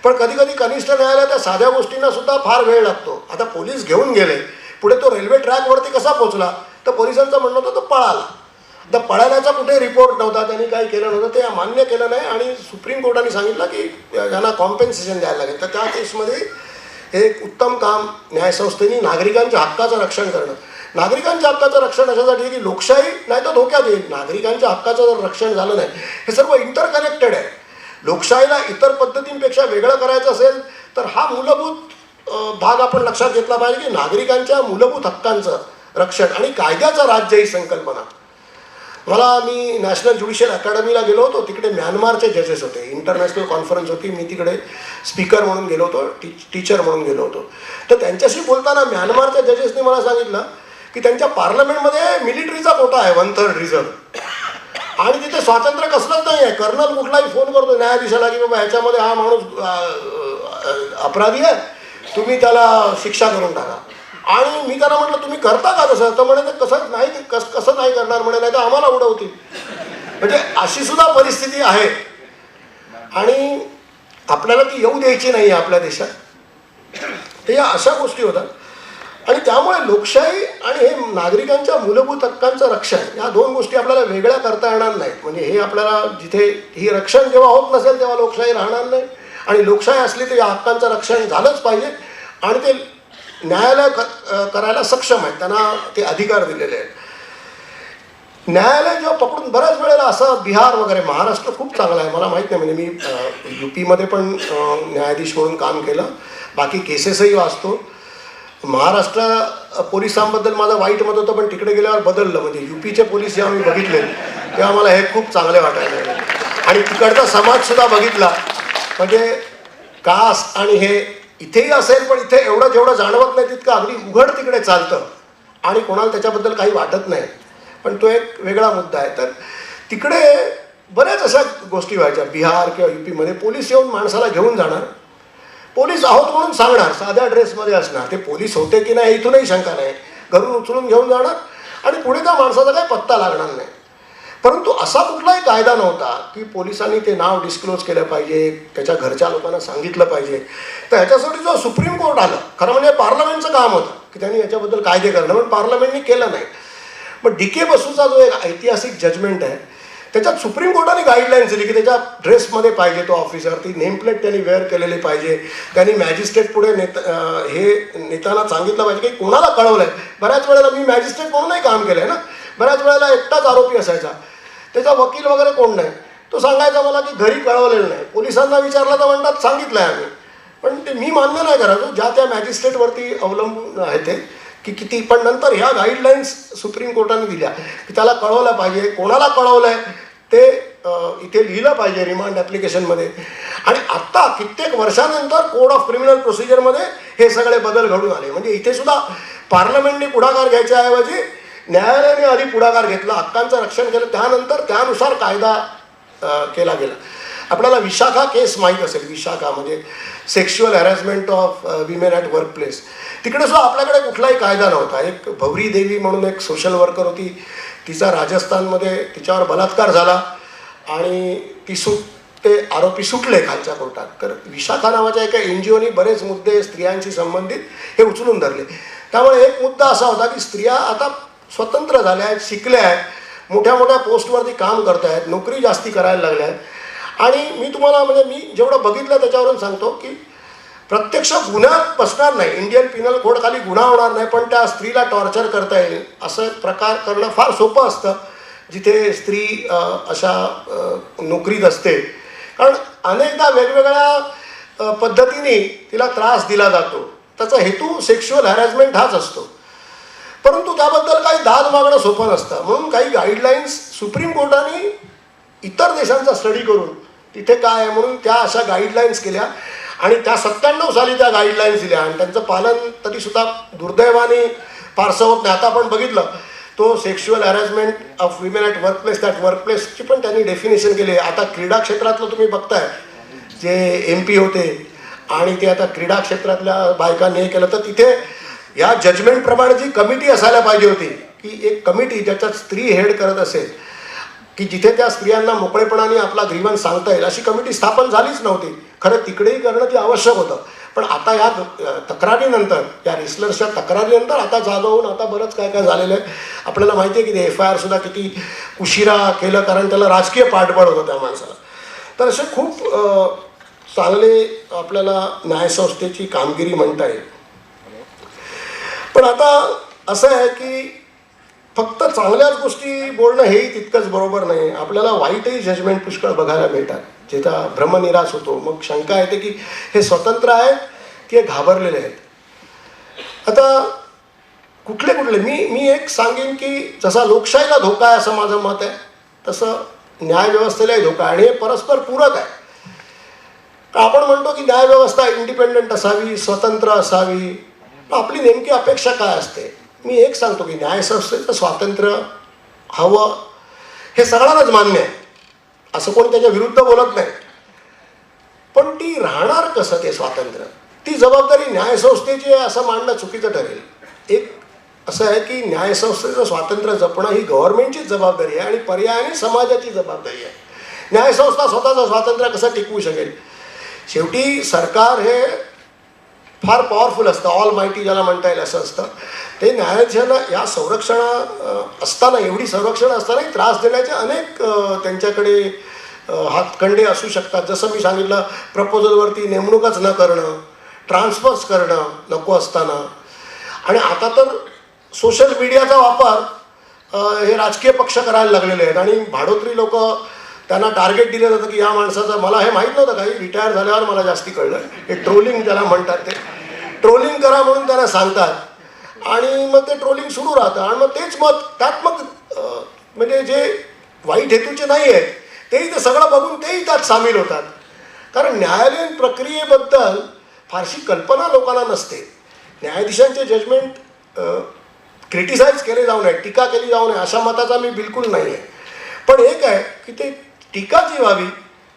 पण कधी कधी कनिष्ठ न्यायालयात त्या साध्या गोष्टींना सुद्धा फार वेळ लागतो. आता पोलीस घेऊन गेले, पुढे तो रेल्वे ट्रॅकवरती कसा पोचला, तर पोलिसांचं म्हणणं होतं तो पळाला. तर पळाल्याचा कुठे रिपोर्ट नव्हता, त्यांनी काही केलं नव्हतं, ते मान्य केलं नाही आणि सुप्रीम कोर्टाने सांगितलं की यांना कॉम्पेन्सेशन द्यायला लागेल. तर त्या केसमध्ये एक उत्तम काम न्यायसंस्थेने नागरिकांच्या हक्काचं रक्षण करणं. नागरिकांच्या हक्काचं रक्षण अशासाठी आहे की लोकशाही नाही तर धोक्यात येईल. नागरिकांच्या हक्काचं जर रक्षण झालं नाही, हे सर्व इंटरकनेक्टेड आहे. लोकशाहीला इतर पद्धतींपेक्षा वेगळं करायचं असेल तर हा मूलभूत भाग आपण लक्षात घेतला पाहिजे की नागरिकांच्या मूलभूत हक्कांचं रक्षण आणि कायद्याचं राज्य ही संकल्पना. मी नॅशनल ज्युडिशियल अकॅडमीला गेलो होतो, तिकडे म्यानमारचे जजेस होते, इंटरनॅशनल कॉन्फरन्स होती, मी तिकडे स्पीकर म्हणून गेलो होतो, टीचर म्हणून गेलो होतो. तर त्यांच्याशी बोलताना म्यानमारच्या जजेसनी मला सांगितलं की त्यांच्या पार्लमेंटमध्ये मिलिटरीचा कोटा आहे 1/3 रिझर्व, आणि तिथे स्वातंत्र्य कसलंच नाही आहे. कर्नल कुठलाही फोन करतो न्यायाधीशाला की बाबा ह्याच्यामध्ये हा माणूस अपराधी आहे, तुम्ही त्याला शिक्षा करून टाका. आणि मी त्यांना म्हटलं तुम्ही करता का तसं, तर म्हणे ते कसं नाही करणार म्हणे, नाही तर आम्हाला उडवतील. म्हणजे अशी सुद्धा परिस्थिती आहे आणि आपल्याला ती येऊ द्यायची नाही आहे आपल्या देशात. तर या अशा गोष्टी होतात आणि त्यामुळे लोकशाही आणि हे नागरिकांच्या मूलभूत हक्कांचं रक्षण या दोन गोष्टी आपल्याला वेगळ्या करता येणार नाहीत. म्हणजे हे आपल्याला जिथे ही रक्षण जेव्हा होत नसेल तेव्हा लोकशाही राहणार नाही, आणि लोकशाही असली तर या हक्कांचं रक्षण झालंच पाहिजे. आणि ते न्यायालय करायला सक्षम आहेत, त्यांना ते अधिकार दिलेले आहेत. न्यायालय जेव्हा पकडून बऱ्याच वेळेला असं बिहार वगैरे, महाराष्ट्र खूप चांगला आहे मला माहीत नाही, म्हणजे मी UPमध्ये पण न्यायाधीश म्हणून काम केलं, बाकी केसेसही वाचतो. महाराष्ट्र पोलिसांबद्दल माझं वाईट मत होतं, पण तिकडे गेल्यावर बदललं. म्हणजे UPचे पोलीस जेव्हा मी बघितले तेव्हा मला हे खूप चांगले वाटायला लागले आणि तिकडचा समाजसुद्धा बघितला. म्हणजे कास्ट आणि हे इथेही असेल, पण इथे जेवढं जाणवत नाही तितकं अगदी उघड तिकडे चालतं आणि कोणाला त्याच्याबद्दल काही वाटत नाही. पण तो एक वेगळा मुद्दा आहे. तर तिकडे बऱ्याच अशा गोष्टी व्हायच्या. बिहार किंवा UPमध्ये पोलीस येऊन माणसाला घेऊन जाणार, पोलीस आहोत म्हणून सांगणार, साध्या ड्रेसमध्ये असणार, ते पोलीस होते की नाही इथूनही शंका नाही, घरून उचलून घेऊन जाणार आणि पुढे त्या माणसाचा काही पत्ता लागणार नाही. परंतु असा कुठलाही कायदा नव्हता की पोलिसांनी ते नाव डिस्क्लोज केलं पाहिजे, त्याच्या घरच्या लोकांना सांगितलं पाहिजे. तर ह्याच्यासाठी जो सुप्रीम कोर्ट आलं, खरं म्हणजे पार्लमेंटचं काम होतं की त्यांनी याच्याबद्दल कायदे करणं, पण पार्लमेंटनी केलं नाही. पण DK बसूचा जो एक ऐतिहासिक जजमेंट आहे त्याच्यात सुप्रीम कोर्टाने गाईडलाईन्स दिली की त्याच्या ड्रेसमध्ये पाहिजे तो ऑफिसर, ती नेमप्लेट त्यांनी वेअर केलेली पाहिजे, त्यांनी मॅजिस्ट्रेट पुढे हे नेताना सांगितलं पाहिजे की कोणाला कळवलं आहे. बऱ्याच वेळेला मी मॅजिस्ट्रेट म्हणूनही काम केलं आहे ना, बऱ्याच वेळेला एकटाच आरोपी असायचा, त्याचा वकील वगैरे कोण नाही, तो सांगायचा मला की घरी कळवलेलं नाही. पोलिसांना विचारलं तर म्हणतात सांगितलं आहे आम्ही, पण ते मी मान्य नाही करायचो, ज्या त्या मॅजिस्ट्रेटवरती अवलंबून आहे ते की किती. पण नंतर ह्या गाईडलाईन्स सुप्रीम कोर्टाने दिल्या की त्याला कळवलं पाहिजे, कोणाला कळवलं आहे ते इथे लिहिलं पाहिजे रिमांड ॲप्लिकेशनमध्ये. आणि आत्ता कित्येक वर्षानंतर कोड ऑफ क्रिमिनल प्रोसिजरमध्ये हे सगळे बदल घडून आले. म्हणजे इथे सुद्धा पार्लमेंटने पुढाकार घ्यायच्याऐवजी न्यायालयाने आधी पुढाकार घेतला, हक्कांचं रक्षण केलं, त्यानंतर त्यानुसार कायदा केला गेला. आपल्याला विशाखा केस माहीत असेल, विशाखा म्हणजे sexual harassment of women at work place. तिकडे सुद्धा आपल्याकडे कुठलाही कायदा नव्हता. एक भवरी देवी म्हणून एक सोशल वर्कर होती, तिचा राजस्थानमध्ये तिच्यावर बलात्कार झाला आणि ते आरोपी सुटले खालच्या कोर्टात. तर विशाखा नावाच्या एका NGOनी बरेच मुद्दे स्त्रियांशी संबंधित हे उचलून धरले. त्यामुळे एक मुद्दा असा होता की स्त्रिया आता स्वतंत्र झाल्या आहेत, शिकल्या आहेत, मोठ्या मोठ्या पोस्टवरती काम करत आहेत, नोकरी जास्ती करायला लागल्या आहेत. आणि मी तुम्हाला म्हणजे मी जेवढं बघितलं त्याच्यावरून सांगतो की प्रत्यक्ष गुन्ह्यात बसणार नाही, इंडियन पिनल कोड खाली गुन्हा होणार नाही, पण त्या स्त्रीला टॉर्चर करता येईल असं प्रकार करणं फार सोपं असतं जिथे स्त्री अशा नोकरीत असते. कारण अनेकदा वेगवेगळ्या पद्धतीने तिला त्रास दिला जातो, त्याचा हेतू सेक्शुअल हॅरॅसमेंट हाच असतो. परंतु त्याबद्दल काही दाद मागणं सोपं नसतं. म्हणून काही गाईडलाईन्स सुप्रीम कोर्टाने इतर देशांचा स्टडी करून तिथे काय आहे म्हणून त्या अशा गाईडलाईन्स केल्या आणि त्या 97 साली त्या गाईडलाईन्स दिल्या आणि त्यांचं पालन तरीसुद्धा दुर्दैवाने फारसं होत नाही. आता आपण बघितलं तो sexual harassment of women at workplace, that वर्कप्लेसची पण त्यांनी डेफिनेशन केली आहे. आता क्रीडा क्षेत्रातलं तुम्ही बघताय जे MP होते आणि ते आता क्रीडा क्षेत्रातल्या बायकांनी हे केलं, तर तिथे या जजमेंटप्रमाणे जी कमिटी असायला पाहिजे होती की एक कमिटी ज्याच्यात स्त्री हेड करत असेल की जिथे त्या स्त्रियांना मोकळेपणाने आपला ग्रीवन्स सांगता येईल, अशी कमिटी स्थापन झालीच नव्हती. खरं तिकडेही करणं ती आवश्यक होतं, पण आता या तक्रारीनंतर, या रेसलर्सच्या तक्रारीनंतर आता जागा होऊन आता बरंच काय काय झालेलं आहे. आपल्याला माहिती आहे की ते FIR सुद्धा किती उशिरा केलं, कारण त्याला राजकीय पाठबळ होतं त्या माणसाला. तर असे खूप चांगले आपल्याला न्यायसंस्थेची कामगिरी म्हणता येईल. पण आता असं आहे की फक्त चांगल्याच गोष्टी बोलणं हेही तितकंच बरोबर नाही. आपल्याला वाईटही जजमेंट पुष्कळ बघायला मिळतात, जिथं भ्रमनिराश होतो. मग शंका येते की हे स्वतंत्र आहेत की हे घाबरलेले आहेत. आता कुठले कुठले मी एक सांगेन की जसा लोकशाहीला धोका आहे असं माझं मत आहे, तसं न्यायव्यवस्थेलाही धोका आहे, आणि हे परस्पर पूरक आहे. आपण म्हणतो की न्यायव्यवस्था इंडिपेंडंट असावी, स्वतंत्र असावी. आपली नेमकी अपेक्षा काय असते? मी एक सांगतो की न्यायसंस्थेचं स्वातंत्र्य हवं, हे सगळ्यांनाच मान्य आहे, असं कोणी त्याच्या विरुद्ध बोलत नाही. पण ती राहणार कसं ते स्वातंत्र्य, ती जबाबदारी न्यायसंस्थेची आहे असं मांडणं चुकीचं ठरेल. एक असं आहे की न्यायसंस्थेचं स्वातंत्र्य जपणं ही गव्हर्नमेंटचीच जबाबदारी आहे आणि पर्यायाने समाजाची जबाबदारी आहे. न्यायसंस्था स्वतःचं स्वातंत्र्य कसं टिकवू शकेल? शेवटी सरकार हे फार पॉवरफुल असतं, ऑल माहिती ज्याला म्हणता येईल असं असतं. ते न्यायाधीशांना या असताना, एवढी संरक्षण असतानाही त्रास देण्याचे अनेक त्यांच्याकडे हातखंडे असू शकतात. जसं मी सांगितलं, प्रपोजलवरती नेमणूकच न करणं, ट्रान्सफर्स करणं नको असताना. आणि आता तर सोशल मीडियाचा वापर हे राजकीय पक्ष करायला लागलेले आहेत, आणि भाडोत्री लोक त्यांना टार्गेट दिलं जातं की या माणसाचं, मला हे माहीत नव्हतं, काही रिटायर झाल्यावर मला जास्ती कळलं, हे ट्रोलिंग ज्याला म्हणतात, ते ट्रोलिंग करा म्हणून त्यांना सांगतात, आणि मग ते ट्रोलिंग सुरू राहतं. आणि मग तेच मत त्यात मग म्हणजे जे वाईट हेतूचे नाही आहेत तेही ते सगळं बघून तेही त्यात सामील होतात. कारण न्यायालयीन प्रक्रियेबद्दल फारशी कल्पना लोकांना नसते. न्यायाधीशांचे जजमेंट क्रिटिसाइज केले जाऊ नये, टीका केली जाऊ नये, अशा मताचा मी बिलकुल नाही आहे. पण एक आहे की ते टीका जी व्हावी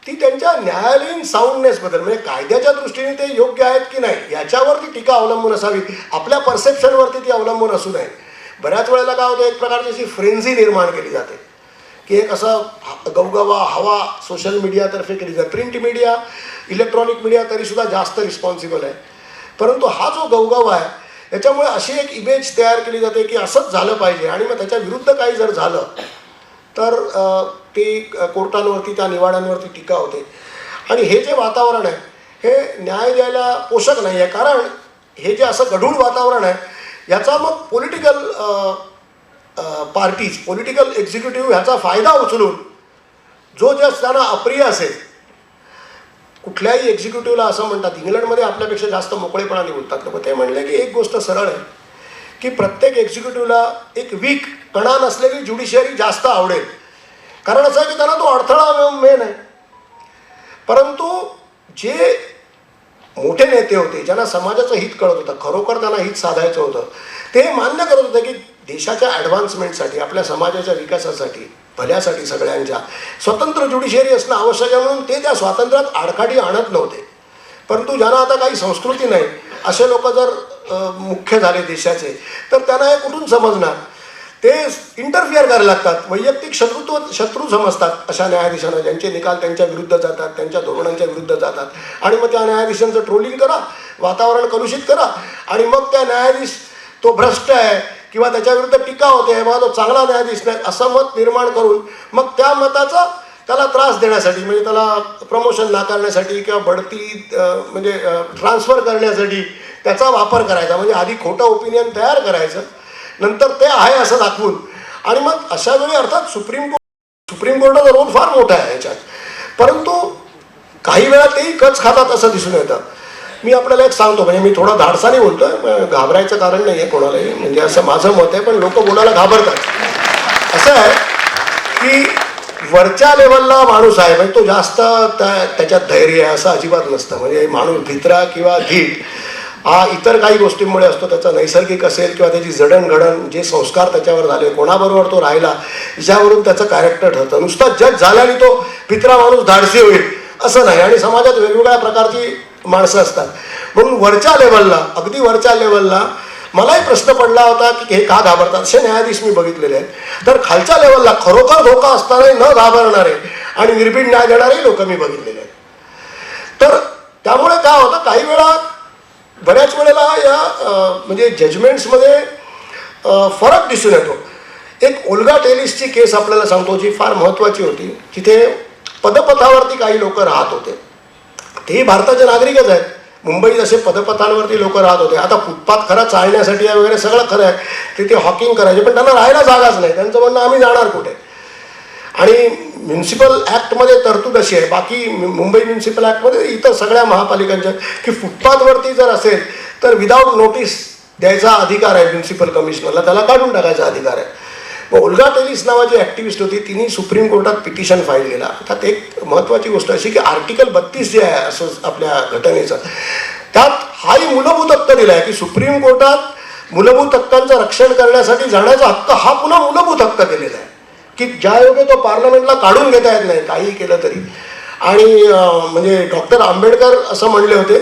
ती त्यांच्या न्यायालयीन साऊंडनेसबद्दल, म्हणजे कायद्याच्या दृष्टीने ते योग्य आहेत की नाही याच्यावरती टीका अवलंबून असावी, आपल्या परसेप्शनवरती ती अवलंबून असू नये. बऱ्याच वेळेला काय होतं, एक प्रकारची अशी फ्रेन्झी निर्माण केली जाते की एक असं गवगवा हवा सोशल मीडियातर्फे केली जाते. प्रिंट मीडिया, इलेक्ट्रॉनिक मीडिया तरीसुद्धा जास्त रिस्पॉन्सिबल आहे, परंतु हा जो गवगवा आहे याच्यामुळे अशी एक इमेज तयार केली जाते की असंच झालं पाहिजे, आणि मग त्याच्या विरुद्ध काही जर झालं तर ते कोर्टांवरती, त्या निवाड्यांवरती टीका होते. आणि हे जे वातावरण आहे हे न्याय द्यायला पोषक नाही आहे. कारण हे जे असं गढूळ वातावरण आहे याचा मग पॉलिटिकल पार्टीज, पॉलिटिकल एक्झिक्युटिव्ह ह्याचा फायदा उचलून जो त्यांना अप्रिय असेल, कुठल्याही एक्झिक्युटिव्हला असं म्हणतात, इंग्लंडमध्ये आपल्यापेक्षा जास्त मोकळेपणाने बोलतात लोक, ते म्हणले की एक गोष्ट सरळ आहे की प्रत्येक एक्झिक्युटिव्हला एक वीक, कणा नसलेली ज्युडिशियरी जास्त आवडेल. कारण असं आहे की त्यांना तो अडथळा मेन आहे. परंतु जे मोठे नेते होते, ज्यांना समाजाचं हित कळत होतं, खरोखर त्यांना हित साधायचं होतं, ते मान्य करत होते की देशाच्या ॲडव्हान्समेंटसाठी, आपल्या समाजाच्या विकासासाठी, भल्यासाठी सगळ्यांच्या स्वतंत्र ज्युडिशियरी असणं आवश्यक आहे. म्हणून ते त्या स्वातंत्र्यात आडकाठी आणत नव्हते. परंतु ज्यांना आता काही संस्कृती नाही असे लोक जर मुख्य झाले देशाचे, तर त्यांना हे कुठून समजणार? ते इंटरफिअर करायला लागतात, वैयक्तिक शत्रू समजतात अशा न्यायाधीशांना, ज्यांचे निकाल त्यांच्या विरुद्ध जातात, त्यांच्या धोरणांच्या विरुद्ध जातात. आणि मग त्या न्यायाधीशांचं ट्रोलिंग करा, वातावरण कलुषित करा, आणि मग त्या न्यायाधीश तो भ्रष्ट आहे किंवा त्याच्याविरुद्ध टीका होते, मग तो चांगला न्यायाधीश नाही असं मत निर्माण करून मग त्या मताचा त्याला त्रास देण्यासाठी, म्हणजे त्याला प्रमोशन नाकारण्यासाठी किंवा बढती म्हणजे ट्रान्सफर करण्यासाठी त्याचा वापर करायचा. म्हणजे आधी खोटं ओपिनियन तयार करायचं, नंतर ते आहे असं दाखवून, आणि मग अशा वेळी अर्थात सुप्रीम कोर्टाचा रोल फार मोठा आहे याच्यात. परंतु काही वेळा तेही कच खातात असं दिसून येतं. मी आपल्याला एक सांगतो, म्हणजे मी थोडं धाडसाने बोलतोय, घाबरायचं कारण नाही आहे कोणालाही, म्हणजे असं माझं मत आहे, पण लोक बोलायला घाबरतात. असं आहे की वरच्या लेवलला माणूस आहे, म्हणजे तो जास्त त्याच्यात धैर्य आहे असं अजिबात नसतं. म्हणजे माणूस भित्रा किंवा धीट इतर काही गोष्टींमुळे असतो, त्याचा नैसर्गिक असेल किंवा त्याची जडणघडण, जे संस्कार त्याच्यावर झाले, कोणाबरोबर तो राहिला, याच्यावरून त्याचं कॅरेक्टर ठरतं. नुसता जज झाल्याने तो भित्रा माणूस धाडसी होईल असं नाही. आणि समाजात वेगवेगळ्या प्रकारची माणसं असतात. म्हणून वरच्या लेवलला, अगदी वरच्या लेवलला मलाही प्रश्न पडला होता की हे का घाबरतात. असे न्यायाधीश मी बघितलेले आहेत. तर खालच्या लेवलला खरोखर धोका असतानाही न घाबरणारे आणि निर्भीड न्याय देणारे लोक मी बघितलेले आहेत. तर त्यामुळे काय होतं, काही वेळा बऱ्याच वेळेला या म्हणजे जजमेंट्समध्ये फरक दिसून येतो. एक ओल्गा टेलिसची केस आपल्याला सांगतो, जी फार महत्त्वाची होती. जिथे पदपथावरती काही लोक राहत होते, तेही भारताचे नागरिकच आहेत. मुंबईत असे पदपथांवरती लोक राहत होते. आता फुटपाथ खरा चालण्यासाठी आहे वगैरे सगळं खरं आहे, तिथे हॉकिंग करायचे, पण त्यांना राहायला जागाच नाही. त्यांचं म्हणणं आम्ही जाणार कुठे. आणि म्युन्सिपल ॲक्टमध्ये तरतूद अशी आहे, बाकी मुंबई म्युन्सिपल ॲक्टमध्ये इतर सगळ्या महापालिकांच्या, की फुटपाथवरती जर असेल तर विदाऊट नोटीस द्यायचा अधिकार आहे म्युन्सिपल कमिशनरला, त्याला काढून टाकायचा अधिकार आहे. मग ओल्गा टेलिस नावाची ॲक्टिव्हिस्ट होती, तिने सुप्रीम कोर्टात पिटिशन फाईल केला. त्यात एक महत्त्वाची गोष्ट अशी की आर्टिकल 32 जे आहे असं आपल्या घटनेचं, त्यात हाही मूलभूत हक्क दिला आहे की सुप्रीम कोर्टात मूलभूत हक्कांचं रक्षण करण्यासाठी जाण्याचा हक्क हा पुन्हा मूलभूत हक्क दिलेला आहे, की ज्यायोगे तो पार्लमेंटला काढून घेता येत नाही काहीही केलं तरी. आणि म्हणजे डॉक्टर आंबेडकर असं म्हणले होते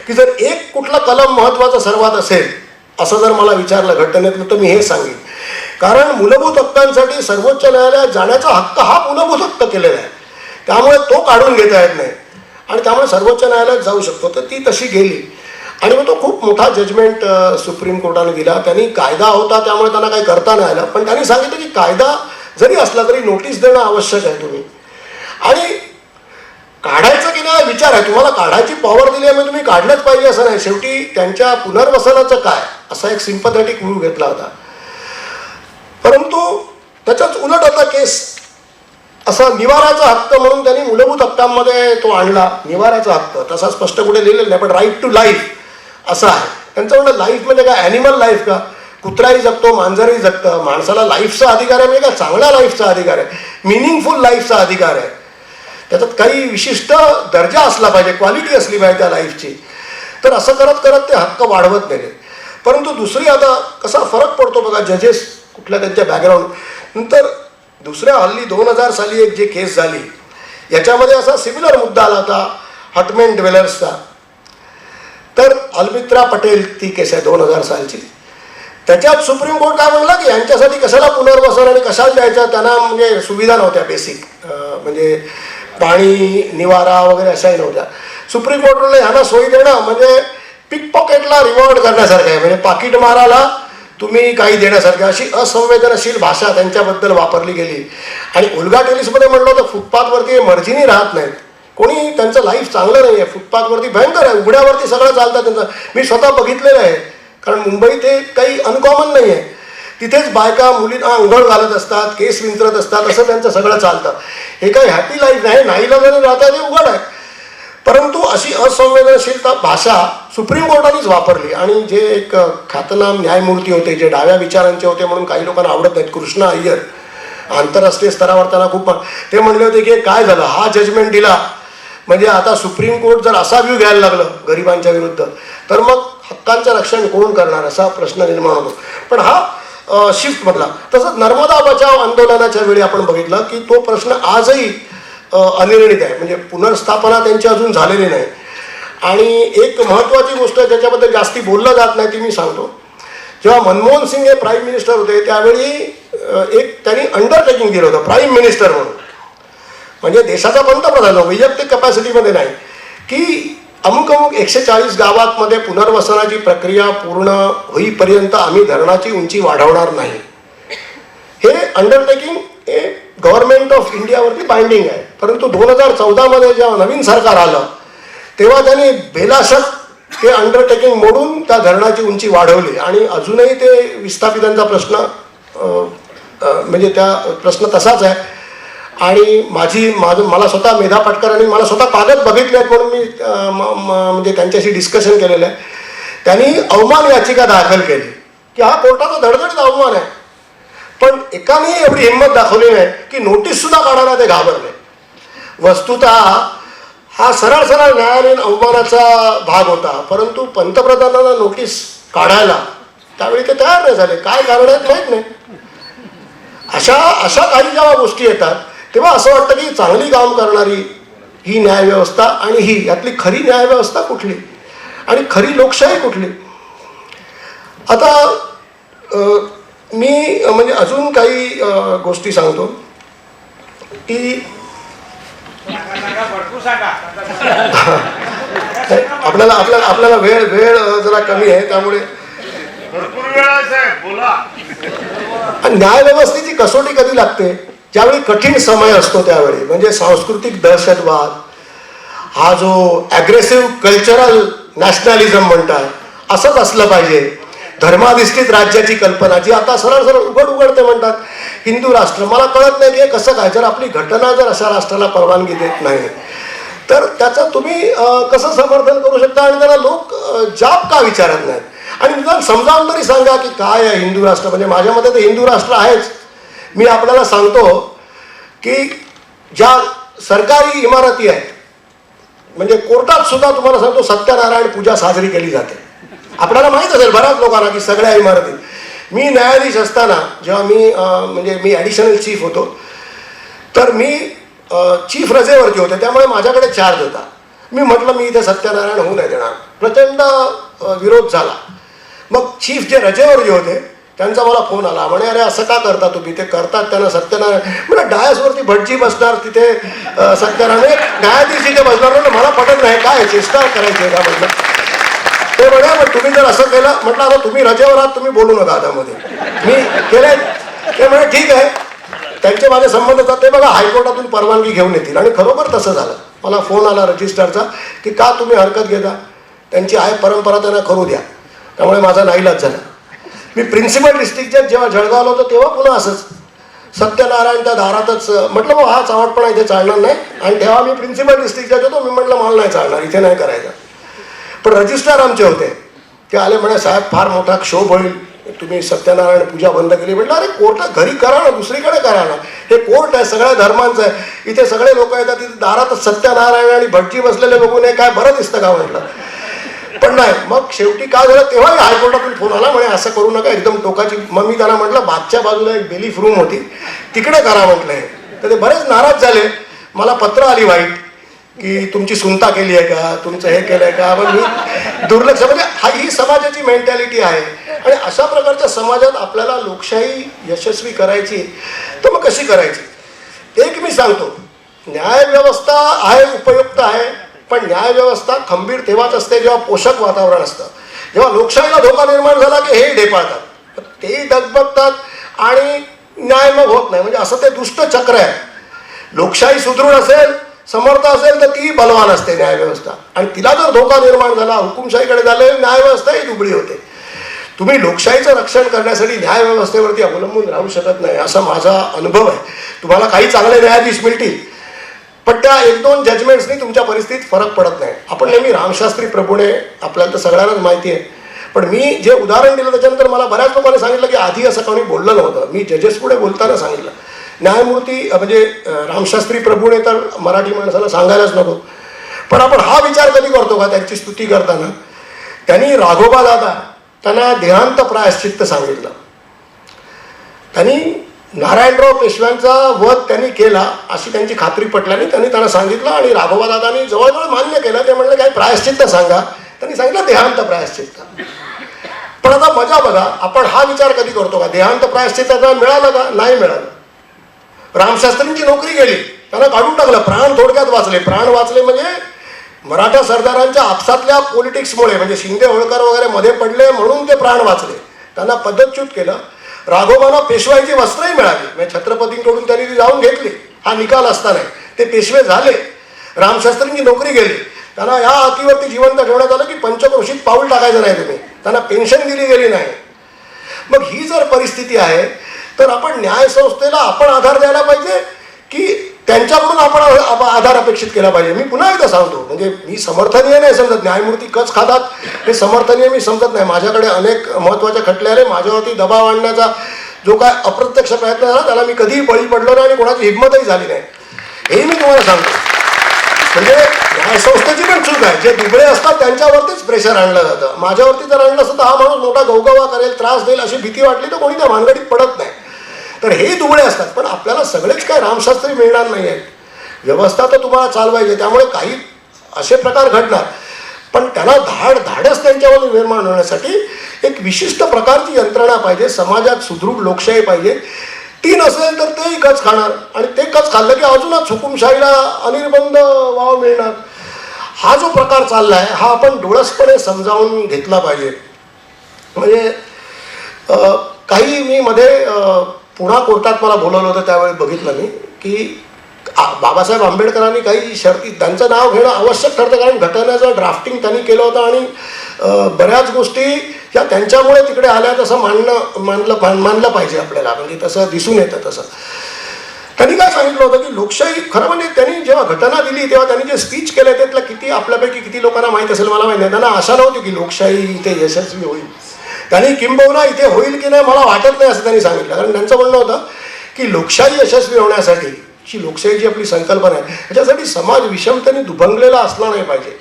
की जर एक कुठला कलम महत्त्वाचा सर्वात असेल असं जर मला विचारलं घटनेतलं, तर मी हे सांगेन. कारण मूलभूत हक्कांसाठी सर्वोच्च न्यायालयात जाण्याचा हक्क हा मूलभूत हक्क केलेला आहे, त्यामुळे तो काढून घेता येत नाही आणि त्यामुळे सर्वोच्च न्यायालयात जाऊ शकतो. तर ती तशी गेली आणि मग तो खूप मोठा जजमेंट सुप्रीम कोर्टाने दिला. त्यांनी कायदा होता त्यामुळे त्यांना काही करता नाही आलं, पण त्यांनी सांगितलं की कायदा जरी असला तरी नोटीस देणं आवश्यक आहे तुम्ही. आणि काढायचं की नाही विचार आहे, तुम्हाला काढायची पॉवर दिली आहे, मग तुम्ही काढलंच पाहिजे असं नाही. शेवटी त्यांच्या पुनर्वसनाचं काय असा एक सिम्पथॅटिक व्ह्यू घेतला होता. परंतु त्याच्याच उलट आता केस असा निवाराचा हक्क म्हणून त्यांनी मूलभूत हक्कांमध्ये तो आणला. निवाराचा हक्क तसा स्पष्ट कुठे लिहिलेलं नाही, पण राईट टू लाईफ असं आहे त्यांचं. म्हणणं लाईफ म्हणजे काय, ॲनिमल लाईफ का? कुत्राही जगतो, मांजरही जगतं. माणसाला लाईफचा अधिकार आहे म्हणजे काय, चांगल्या लाईफचा अधिकार आहे, मिनिंगफुल लाईफचा अधिकार आहे. त्याच्यात काही विशिष्ट दर्जा असला पाहिजे, क्वालिटी असली पाहिजे त्या लाईफची. तर असं करत करत ते हक्क वाढवत नेले. परंतु दुसरी आता कसा फरक पडतो बघा, जजेस कुठल्या त्यांच्या बॅकग्राऊंड. नंतर दुसऱ्या हल्ली 2000 साली एक जे केस झाली, याच्यामध्ये असा सिमिलर मुद्दा आला होता हटमेन ड्वेलर्सचा. तर अलमित्रा पटेल ती केस आहे 2000 सालची. त्याच्यात सुप्रीम कोर्ट काय म्हणलं की यांच्यासाठी कशाला पुनर्वसन आणि कशाला द्यायचं, त्यांना म्हणजे सुविधा नव्हत्या बेसिक, म्हणजे पाणी निवारा वगैरे अशाही नव्हत्या. सुप्रीम कोर्ट म्हणलं ह्यांना सोयी देणं म्हणजे पिक पॉकेटला रिवॉर्ड करण्यासारखं आहे, म्हणजे पाकिट माराला तुम्ही काही देण्यासारखं, अशी असंवेदनशील भाषा त्यांच्याबद्दल वापरली गेली. आणि ओल्गा टेलिसमध्ये म्हणलं होतं फुटपाथवरती मर्जीनी राहत नाहीत कोणी, त्यांचं लाईफ चांगलं नाही आहे, फुटपाथवरती भयंकर आहे, उघड्यावरती सगळं चालतं त्यांचं. मी स्वतः बघितलेलं आहे, कारण मुंबईत हे काही अनकॉमन नाही आहे. तिथेच बायका मुलींना अंघोळ घालत असतात, केस विंचरत असतात, असं त्यांचं सगळं चालतं. हे काही हॅपी लाईफ नाही, नाईलाजाने राहतात हे उघड आहे. परंतु अशी असंवेदनशीलता भाषा सुप्रीम कोर्टानेच वापरली. आणि जे एक ख्यातनाम न्यायमूर्ती होते, जे डाव्या विचारांचे होते म्हणून काही लोकांना आवडत नाहीत, कृष्णा अय्यर, आंतरराष्ट्रीय स्तरावर त्यांना खूप, ते म्हणले होते की काय झालं, हा जजमेंट दिला म्हणजे आता सुप्रीम कोर्ट जर असा व्ह्यू घ्यायला लागलं गरिबांच्या विरुद्ध, तर मग हक्कांचं रक्षण कोण करणार असा प्रश्न निर्माण होतो. पण हा शिफ्ट मधला. तसंच नर्मदा बचाव आंदोलनाच्या वेळी आपण बघितलं की तो प्रश्न आजही अनिर्णित आहे, म्हणजे पुनर्स्थापना त्यांची अजून झालेली नाही. आणि एक महत्त्वाची गोष्ट ज्याच्याबद्दल जास्ती बोललं जात नाही ती मी सांगतो. जेव्हा मनमोहन सिंग हे प्राईम मिनिस्टर होते त्यावेळी एक त्यांनी अंडरटेकिंग दिलं होतं प्राईम मिनिस्टर म्हणून, म्हणजे देशाचा पंतप्रधान वैयक्तिक कपॅसिटीमध्ये नाही, की अमुक अमुक 140 गावांमध्ये पुनर्वसनाची प्रक्रिया पूर्ण होईपर्यंत आम्ही धरणाची उंची वाढवणार नाही. हे अंडरटेकिंग हे गव्हर्नमेंट ऑफ इंडियावरती बाइंडिंग आहे. परंतु 2014 जेव्हा नवीन सरकार आलं तेव्हा त्यांनी बेलाशक ते अंडरटेकिंग मोडून त्या धरणाची उंची वाढवली. आणि अजूनही ते विस्थापितांचा प्रश्न म्हणजे त्या प्रश्न तसाच आहे. आणि मला स्वतः मेधा पाटकरांनी मला स्वतः कागद बघितले आहेत म्हणून मी म्हणजे त्यांच्याशी डिस्कशन केलेलं आहे. त्यांनी अवमान याचिका दाखल केली की हा कोर्टाचा धडधडीत अवमान आहे, पण एकाने एवढी हिंमत दाखवली नाही की नोटीस सुद्धा काढायला ते घाबरले. वस्तुतः हा सरळ सरळ न्यायालयीन अवमानाचा भाग होता. परंतु पंतप्रधानांना नोटीस काढायला त्यावेळी ते तयार नाही झाले. काय कारण आहेत माहीत नाही. अशा अशा काही जेव्हा गोष्टी येतात तेव्हा असं वाटतं की चांगली काम करणारी ही न्यायव्यवस्था आणि ही यातली खरी न्यायव्यवस्था कुठली आणि खरी लोकशाही कुठली. आता मी म्हणजे अजून काही गोष्टी सांगतो की आपल्याला आपल्याला आपल्याला वेळ वेळ जरा कमी आहे त्यामुळे न्यायव्यवस्थेची कसोटी कधी लागते ज्यावेळी कठीण समय असतो त्यावेळी. म्हणजे सांस्कृतिक दहशतवाद हा जो ॲग्रेसिव्ह कल्चरल नॅशनॅलिझम म्हणतात असंच असलं पाहिजे. धर्माधिष्ठित राज्याची कल्पना जी आता सरळ सरळ उघड उघड ते म्हणतात हिंदू राष्ट्र. मला कळत नाही की हे कसं काय. जर आपली घटना जर अशा राष्ट्राला परवानगी देत नाही तर त्याचं तुम्ही कसं समर्थन करू शकता आणि त्याला लोक जाब का विचारत नाहीत. आणि निदान समजावून तरी सांगा की काय आहे हिंदू राष्ट्र. म्हणजे माझ्या मते तर हिंदू राष्ट्र आहेच. मी आपल्याला सांगतो की ज्या सरकारी इमारती आहेत म्हणजे कोर्टात सुद्धा तुम्हाला सांगतो सत्यनारायण पूजा साजरी केली जाते. आपल्याला माहीत असेल बऱ्याच लोकांना की सगळ्या इमारतीत. मी न्यायाधीश असताना जेव्हा मी म्हणजे मी ॲडिशनल चीफ होतो तर मी चीफ रजेवरती होते त्यामुळे माझ्याकडे चार्ज होता. मी म्हटलं मी इथे सत्यनारायण होऊ नाही देणार. प्रचंड विरोध झाला. मग चीफ जे रजेवर जे होते त्यांचा मला फोन आला म्हणे अरे असं का करता तुम्ही. ते करतात त्यांना सत्यनारायण म्हणजे डायसवरती भटजी बसणार तिथे सत्यनारायण न्यायाधीश तिथे बसणार म्हणजे मला पटत नाही काय चेष्टा करायची आहे का म्हटलं. ते म्हणे पण तुम्ही जर असं केलं म्हटलं आता तुम्ही रजेवर आहात तुम्ही बोलू नका आता मध्ये. मी केले ते म्हणे ठीक आहे त्यांचे माझे संबंध होतात ते बघा हायकोर्टातून परवानगी घेऊन येतील. आणि खरोखर तसं झालं. मला फोन आला रजिस्ट्रारचा की का तुम्ही हरकत घेता त्यांची आहे परंपरा त्यांना करू द्या. त्यामुळे माझा नाईलाज झाला. मी प्रिन्सिपल डिस्ट्रिक्ट जज जेव्हा जळगावला होतो तेव्हा पुन्हा असंच सत्यनारायण त्या दारातच म्हटलं मग हा चावटपणा इथे चालणार नाही. आणि तेव्हा मी प्रिन्सिपल डिस्ट्रिक्ट जज होतो. मी म्हटलं मला नाही चालणार इथे नाही करायचं. पण रजिस्ट्रार आमचे होते ते आले म्हणे साहेब फार मोठा क्षोभ होईल तुम्ही सत्यनारायण पूजा बंद केली. म्हटलं अरे कोर्टात घरी करा ना दुसरीकडे करा ना. हे कोर्ट आहे सगळ्या धर्मांचं आहे. इथे सगळे लोक येतात तिथे दारातच सत्यनारायण आणि भटजी बसलेले बघून हे काय बरं दिसतं का म्हटलं. पण नाही मग शेवटी काय झालं तेव्हाही हायकोर्टातून फोन आला म्हणे असं करू नका एकदम टोकाची. मग मी त्यांना म्हटलं मागच्या बाजूला एक बेलीफ रूम होती तिकडे करा म्हटलं हे. तर ते बरेच नाराज झाले. मला पत्र आली वाईट की तुमची सुनता केली आहे का तुमचं हे केलं आहे का. पण मी दुर्लक्ष म्हणजे ही समाजाची मेंटॅलिटी आहे. आणि अशा प्रकारच्या समाजात आपल्याला लोकशाही यशस्वी करायची तर मग कशी करायची. एक मी सांगतो न्यायव्यवस्था आहे उपयुक्त आहे पण न्यायव्यवस्था खंबीर तेव्हाच असते जेव्हा पोषक वातावरण असतं. जेव्हा लोकशाहीला धोका निर्माण झाला की हे ढेपाळतात तेही डगबगतात आणि न्याय मग होत नाही. म्हणजे असं ते दुष्ट चक्र आहे. लोकशाही सुदृढ असेल समर्थ असेल तर ती बलवान असते न्यायव्यवस्था आणि तिला जर धोका निर्माण झाला हुकुमशाहीकडे झाले न्यायव्यवस्थाही दुबळी होते. तुम्ही लोकशाहीचं रक्षण करण्यासाठी न्यायव्यवस्थेवरती अवलंबून राहू शकत नाही असा माझा अनुभव आहे. तुम्हाला काही चांगले न्यायाधीश मिळतील पण त्या एक दोन जजमेंट्सनी तुमच्या परिस्थितीत फरक पडत नाही. आपण नेहमी रामशास्त्री प्रभूणे आपल्याला तर सगळ्यांनाच माहिती आहे. पण मी जे उदाहरण दिलं त्याच्यानंतर मला बऱ्याच लोकांनी सांगितलं की आधी असं कोणी बोललं नव्हतं. मी जजेस पुढे बोलताना सांगितलं न्यायमूर्ती म्हणजे रामशास्त्री प्रभूने तर मराठी माणसाला सांगायलाच नको. पण आपण हा विचार कधी करतो का त्यांची स्तुती करताना त्यांनी राघोबा दादा त्यांना देहांत प्रायश्चित्त सांगितलं. त्यांनी नारायणराव पेशव्यांचा वध त्यांनी केला अशी त्यांची खात्री पटल्याने त्यांनी त्यांना सांगितलं आणि राघोबा दादांनी जवळजवळ मान्य केलं. ते म्हणलं काय प्रायश्चित्त सांगा. त्यांनी सांगितलं देहांत प्रायश्चित्त. पण आता मजा बघा आपण हा विचार कधी करतो का देहांत प्रायश्चित्त मिळालं का नाही मिळालं. रामशास्त्रींची नोकरी गेली त्यांना काढून टाकलं. प्राण थोडक्यात वाचले. प्राण वाचले म्हणजे मराठा सरदारांच्या आपसातल्या पॉलिटिक्समुळे म्हणजे शिंदे होळकर वगैरे मध्ये पडले म्हणून ते प्राण वाचले. त्यांना पद्धतच्यूत केलं. राघोबांना पेशवाईची वस्त्रही मिळाली म्हणजे छत्रपतींकडून त्यांनी ती जाऊन घेतली. हा निकाल असताना ते पेशवे झाले. रामशास्त्रींची नोकरी गेली. त्यांना या अटीवरती जिवंत ठेवण्यात आलं की पंचक्रोशीत पाऊल टाकायचं नाही तुम्ही. त्यांना पेन्शन दिली गेली नाही. मग ही जर परिस्थिती आहे तर आपण न्यायसंस्थेला आपण आधार द्यायला पाहिजे की त्यांच्याकडून आपण आधार अपेक्षित केला पाहिजे. मी पुन्हा एकदा सांगतो म्हणजे मी समर्थनीय नाही समजत. न्यायमूर्ती कच खातात हे समर्थनीय मी समजत नाही. माझ्याकडे अनेक महत्त्वाचे खटले आले. माझ्यावरती दबाव आणण्याचा जो काय अप्रत्यक्ष प्रयत्न झाला त्याला मी कधीही बळी पडलो नाही आणि कोणाची हिंमतही झाली नाही हेही मी तुम्हाला सांगतो. म्हणजे न्यायसंस्थेची पण चूक आहे. जे दुबळे असतात त्यांच्यावरतीच प्रेशर आणलं जातं. माझ्यावरती जर आणलं असतं तर हा माणूस मोठा गवगवा करेल, त्रास देईल अशी भीती वाटली तर कोणी त्या भानगडीत पडत नाही. तर हे दुबळे असतात. पण आपल्याला सगळेच काय रामशास्त्री मिळणार नाही आहेत. व्यवस्था तर तुम्हाला चालवायची, त्यामुळे काही असे प्रकार घडणार, पण त्याला धाडस त्यांच्यावर निर्माण होण्यासाठी एक विशिष्ट प्रकारची यंत्रणा पाहिजे. समाजात सुदृढ लोकशाही पाहिजे. ती नसेल तर तेही कच खाणार, आणि ते कच खाल्लं की अजूनच हुकुमशाहीला अनिर्बंध वाव मिळणार. हा जो प्रकार चालला आहे हा आपण डोळसपणे समजावून घेतला पाहिजे. म्हणजे काही मी मध्ये पुणा कोर्टात मला बोलवलं होतं, त्यावेळी बघितलं मी की बाबासाहेब आंबेडकरांनी काही शर्ती, त्यांचं नाव घेणं आवश्यक ठरतं, कारण घटनेचं ड्राफ्टिंग त्यांनी केलं होतं आणि बऱ्याच गोष्टी या त्यांच्यामुळे तिकडे आल्या तसं मानलं पाहिजे आपल्याला. म्हणजे तसं दिसून येतं. तसं त्यांनी काय सांगितलं होतं की लोकशाही, खरं म्हणजे त्यांनी जेव्हा घटना दिली तेव्हा त्यांनी जे स्पीच केलं त्यातलं किती आपल्यापैकी किती लोकांना माहीत असेल मला माहिती नाही. त्यांना आशा नव्हती की लोकशाही इथे यशस्वी होईल. त्यांनी किंबहुना इथे होईल की नाही मला वाटत नाही असं त्यांनी सांगितलं. कारण त्यांचं म्हणणं होतं की लोकशाही यशस्वी होण्यासाठी, ही लोकशाही जी आपली संकल्पना आहे त्याच्यासाठी समाज विषमतेने दुभंगलेला असला नाही पाहिजे.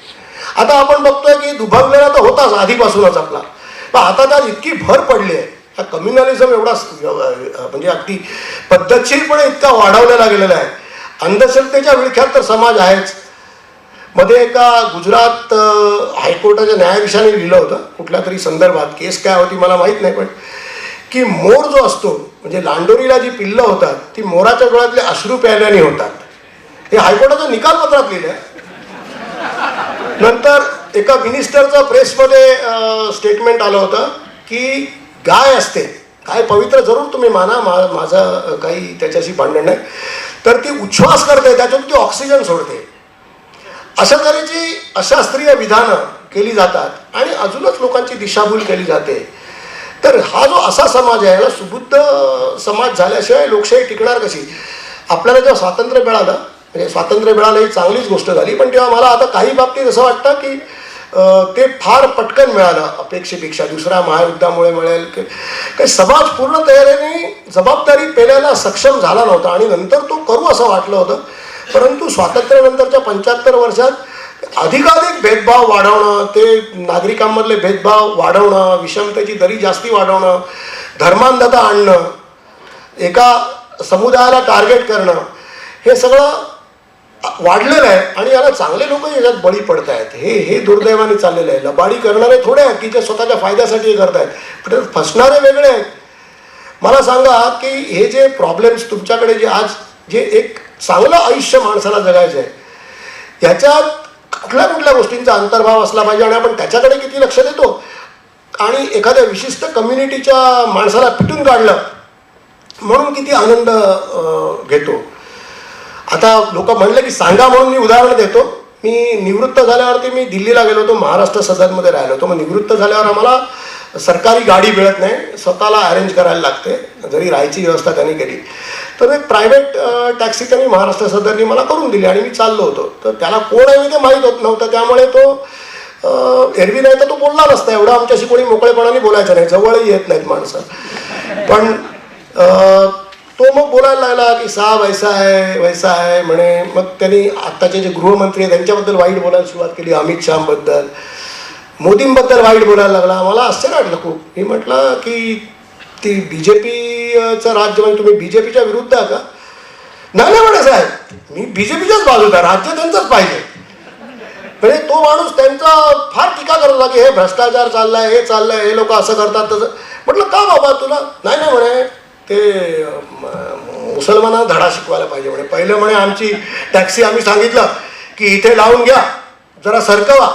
आता आपण बघतोय की दुभंगलेला तर होताच आधीपासूनच आपला, पण आता त्यात इतकी भर पडली आहे. हा कम्युनलिझम एवढा म्हणजे अगदी पद्धतशीरपणे इतका वाढवलेला गेलेला आहे. अंधश्रद्धेच्या विळख्यात तर समाज आहेच. मध्ये एका गुजरात हायकोर्टाच्या न्यायाधीशाने लिहिलं होतं कुठल्या तरी संदर्भात, केस काय होती मला माहीत नाही, पण की मोर जो असतो, म्हणजे लांडोरीला जी पिल्लं होतात ती मोराच्या डोळ्यातले अश्रू प्यायल्याने होतात. हे हायकोर्टाच्या निकालपत्रात लिहिलं आहे. नंतर एका मिनिस्टरचं प्रेसमध्ये स्टेटमेंट आलं होतं की गाय असते, गाय पवित्र जरूर तुम्ही माना, माझं काही त्याच्याशी भांडण नाही, तर ती उच्छ्वास करते, त्याच्यातून ती ऑक्सिजन सोडते. अशा तऱ्हेची अशास्त्रीय विधानं केली जातात आणि अजूनच लोकांची दिशाभूल केली जाते. तर हा जो असा समाज आहे, याला सुबुद्ध समाज झाल्याशिवाय लोकशाही टिकणार कशी? आपल्याला जेव्हा स्वातंत्र्य मिळालं, म्हणजे स्वातंत्र्य मिळालं ही चांगलीच गोष्ट झाली, पण तेव्हा मला आता काही बाबतीत असं वाटतं की ते फार पटकन मिळालं अपेक्षेपेक्षा. दुसऱ्या महायुद्धामुळे मिळेल काही समाज पूर्ण तयारीने जबाबदारी पेलायला सक्षम झाला नव्हता आणि नंतर तो करू असं वाटलं होतं. परंतु स्वातंत्र्यानंतरच्या 75 वर्षात अधिकाधिक भेदभाव वाढवणं, ते नागरिकांमधले भेदभाव वाढवणं, विषमतेची दरी जास्ती वाढवणं, धर्मांधता आणणं, एका समुदायाला टार्गेट करणं, हे सगळं वाढलेलं आहे आणि याला चांगले लोक याच्यात बळी पडत आहेत. हे दुर्दैवाने चाललेलं आहे. लबाडी करणारे थोडे आहेत की जे स्वतःच्या फायद्यासाठी हे करत आहेत, पण फसणारे वेगळे आहेत. मला सांगा की हे जे प्रॉब्लेम्स तुमच्याकडे जे आज जे एक चांगलं आयुष्य माणसाला जगायचं आहे, ह्याच्यात कुठल्या कुठल्या गोष्टींचा अंतर्भाव असला पाहिजे आणि आपण त्याच्याकडे किती लक्ष देतो आणि एखाद्या विशिष्ट कम्युनिटीच्या माणसाला पिटून काढलं म्हणून किती आनंद घेतो. आता लोक म्हणले की सांगा म्हणून मी उदाहरण देतो. मी निवृत्त झाल्यावरती मी दिल्लीला गेलो होतो, महाराष्ट्र सदनमध्ये राहिलो होतो. मग निवृत्त झाल्यावर आम्हाला सरकारी गाडी मिळत नाही, स्वतःला अरेंज करायला लागते, जरी राहायची व्यवस्था त्यांनी केली. तर एक प्रायव्हेट टॅक्सी त्यांनी महाराष्ट्र सदननी मला करून दिली आणि मी चाललो होतो. तर त्याला कोण आहे मी ते माहीत होत नव्हतं, त्यामुळे तो एरवी नाही तर तो बोलला नसता. एवढं आमच्याशी कोणी मोकळेपणाने बोलायचं नाही, जवळही येत नाहीत माणसं. पण तो मग बोलायला लागला की साहब ऐसा है वैसा है म्हणे. मग त्यांनी आत्ताचे जे गृहमंत्री आहेत त्यांच्याबद्दल वाईट बोलायला सुरुवात केली, अमित शहाबद्दल, मोदींबद्दल वाईट बोलायला लागला. मला आश्चर्य वाटलं खूप. मी म्हटलं की ती BJPचं राज्य, म्हणजे तुम्ही BJPच्या विरुद्ध आहे का? नाही म्हणे साहेब, मी BJPच्याच बाजूत आहे, राज्य त्यांचंच पाहिजे. म्हणजे तो माणूस त्यांचा फार टीका करत होता की हे भ्रष्टाचार चाललाय, हे चाललंय, हे लोक असं करतात तसं. म्हटलं का बाबा तुला? नाही म्हणे ते मुसलमानांना धडा शिकवायला पाहिजे म्हणे. पहिलं म्हणे आमची टॅक्सी आम्ही सांगितलं की इथे लावून घ्या, जरा सरकवा,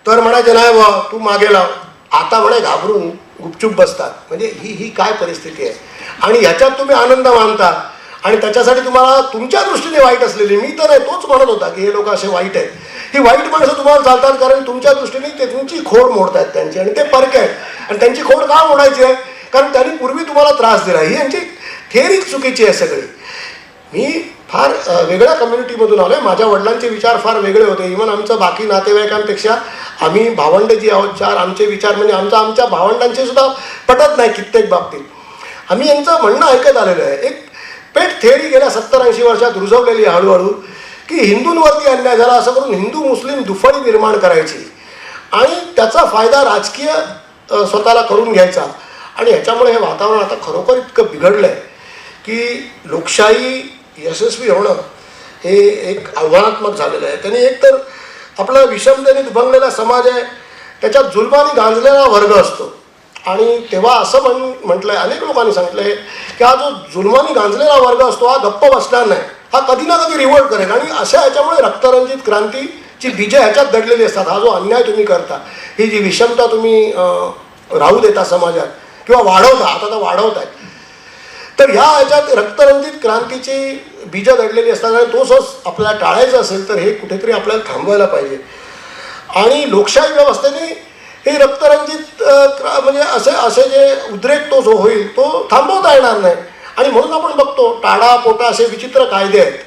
तर म्हणायचे नाही बा तू मागे लाव. आता म्हणे घाबरून गुपचूप बसतात. म्हणजे ही काय परिस्थिती आहे आणि ह्याच्यात तुम्ही आनंद मानता आणि त्याच्यासाठी तुम्हाला तुमच्या दृष्टीने वाईट असलेली, मी तर नाही, तोच म्हणत होता की हे लोक असे वाईट आहेत. ही वाईट माणसं तुम्हाला चालतात कारण तुमच्या दृष्टीने ते तुमची खोड मोडतायत त्यांची, आणि ते परके आहेत. आणि त्यांची खोड का मोडायची आहे? कारण त्यांनी पूर्वी तुम्हाला त्रास दिला. ही यांची थेअरीच चुकीची आहे सगळी. मी फार वेगळ्या कम्युनिटीमधून आलो आहे. माझ्या वडिलांचे विचार फार वेगळे होते. इव्हन आमचं बाकी नातेवाईकांपेक्षा आम्ही भावंड जी आहोत चार, आमचे विचार म्हणजे आमच्या भावंडांचे सुद्धा पटत नाही कित्येक बाबतीत. आम्ही यांचं म्हणणं ऐकत आलेलं आहे. एक पेट थेअरी गेल्या 70-80 वर्षात रुजवलेली आहे हळूहळू की हिंदूंवरती अन्याय झाला असं करून हिंदू मुस्लिम दुफळी निर्माण करायची आणि त्याचा फायदा राजकीय स्वतःला करून घ्यायचा. आणि ह्याच्यामुळे हे वातावरण आता खरोखर इतकं बिघडलं आहे की लोकशाही यशस्वी होणं हे एक आव्हानात्मक झालेलं आहे. त्यांनी एकतर आपला विषमतेने दुभंगलेला समाज आहे, त्याच्यात जुलमानी गांजलेला वर्ग असतो. आणि तेव्हा असं म्हटलं आहे, अनेक लोकांनी सांगितलं आहे की हा जो जुलमानी गांजलेला वर्ग असतो हा गप्प बसणार नाही, हा कधी ना कधी रिव्होल्ट करेल. आणि अशा ह्याच्यामुळे रक्तरंजित क्रांतीची बीजं ह्याच्यात दडलेली असतात. हा जो अन्याय तुम्ही करता, ही जी विषमता तुम्ही राहू देता समाजात किंवा वाढवता, आता तर वाढवत आहेत, तर ह्या ह्याच्यात रक्तरंजित क्रांतीची बीजं दडलेली असतात. आणि तो जर आपल्याला टाळायचं असेल तर हे कुठेतरी आपल्याला थांबवायला पाहिजे. आणि लोकशाही व्यवस्थेने हे रक्तरंजित म्हणजे असे जे उद्रेक तो जो होईल तो थांबवता येणार नाही. आणि म्हणून आपण बघतो टाडा पोटा असे विचित्र कायदे आहेत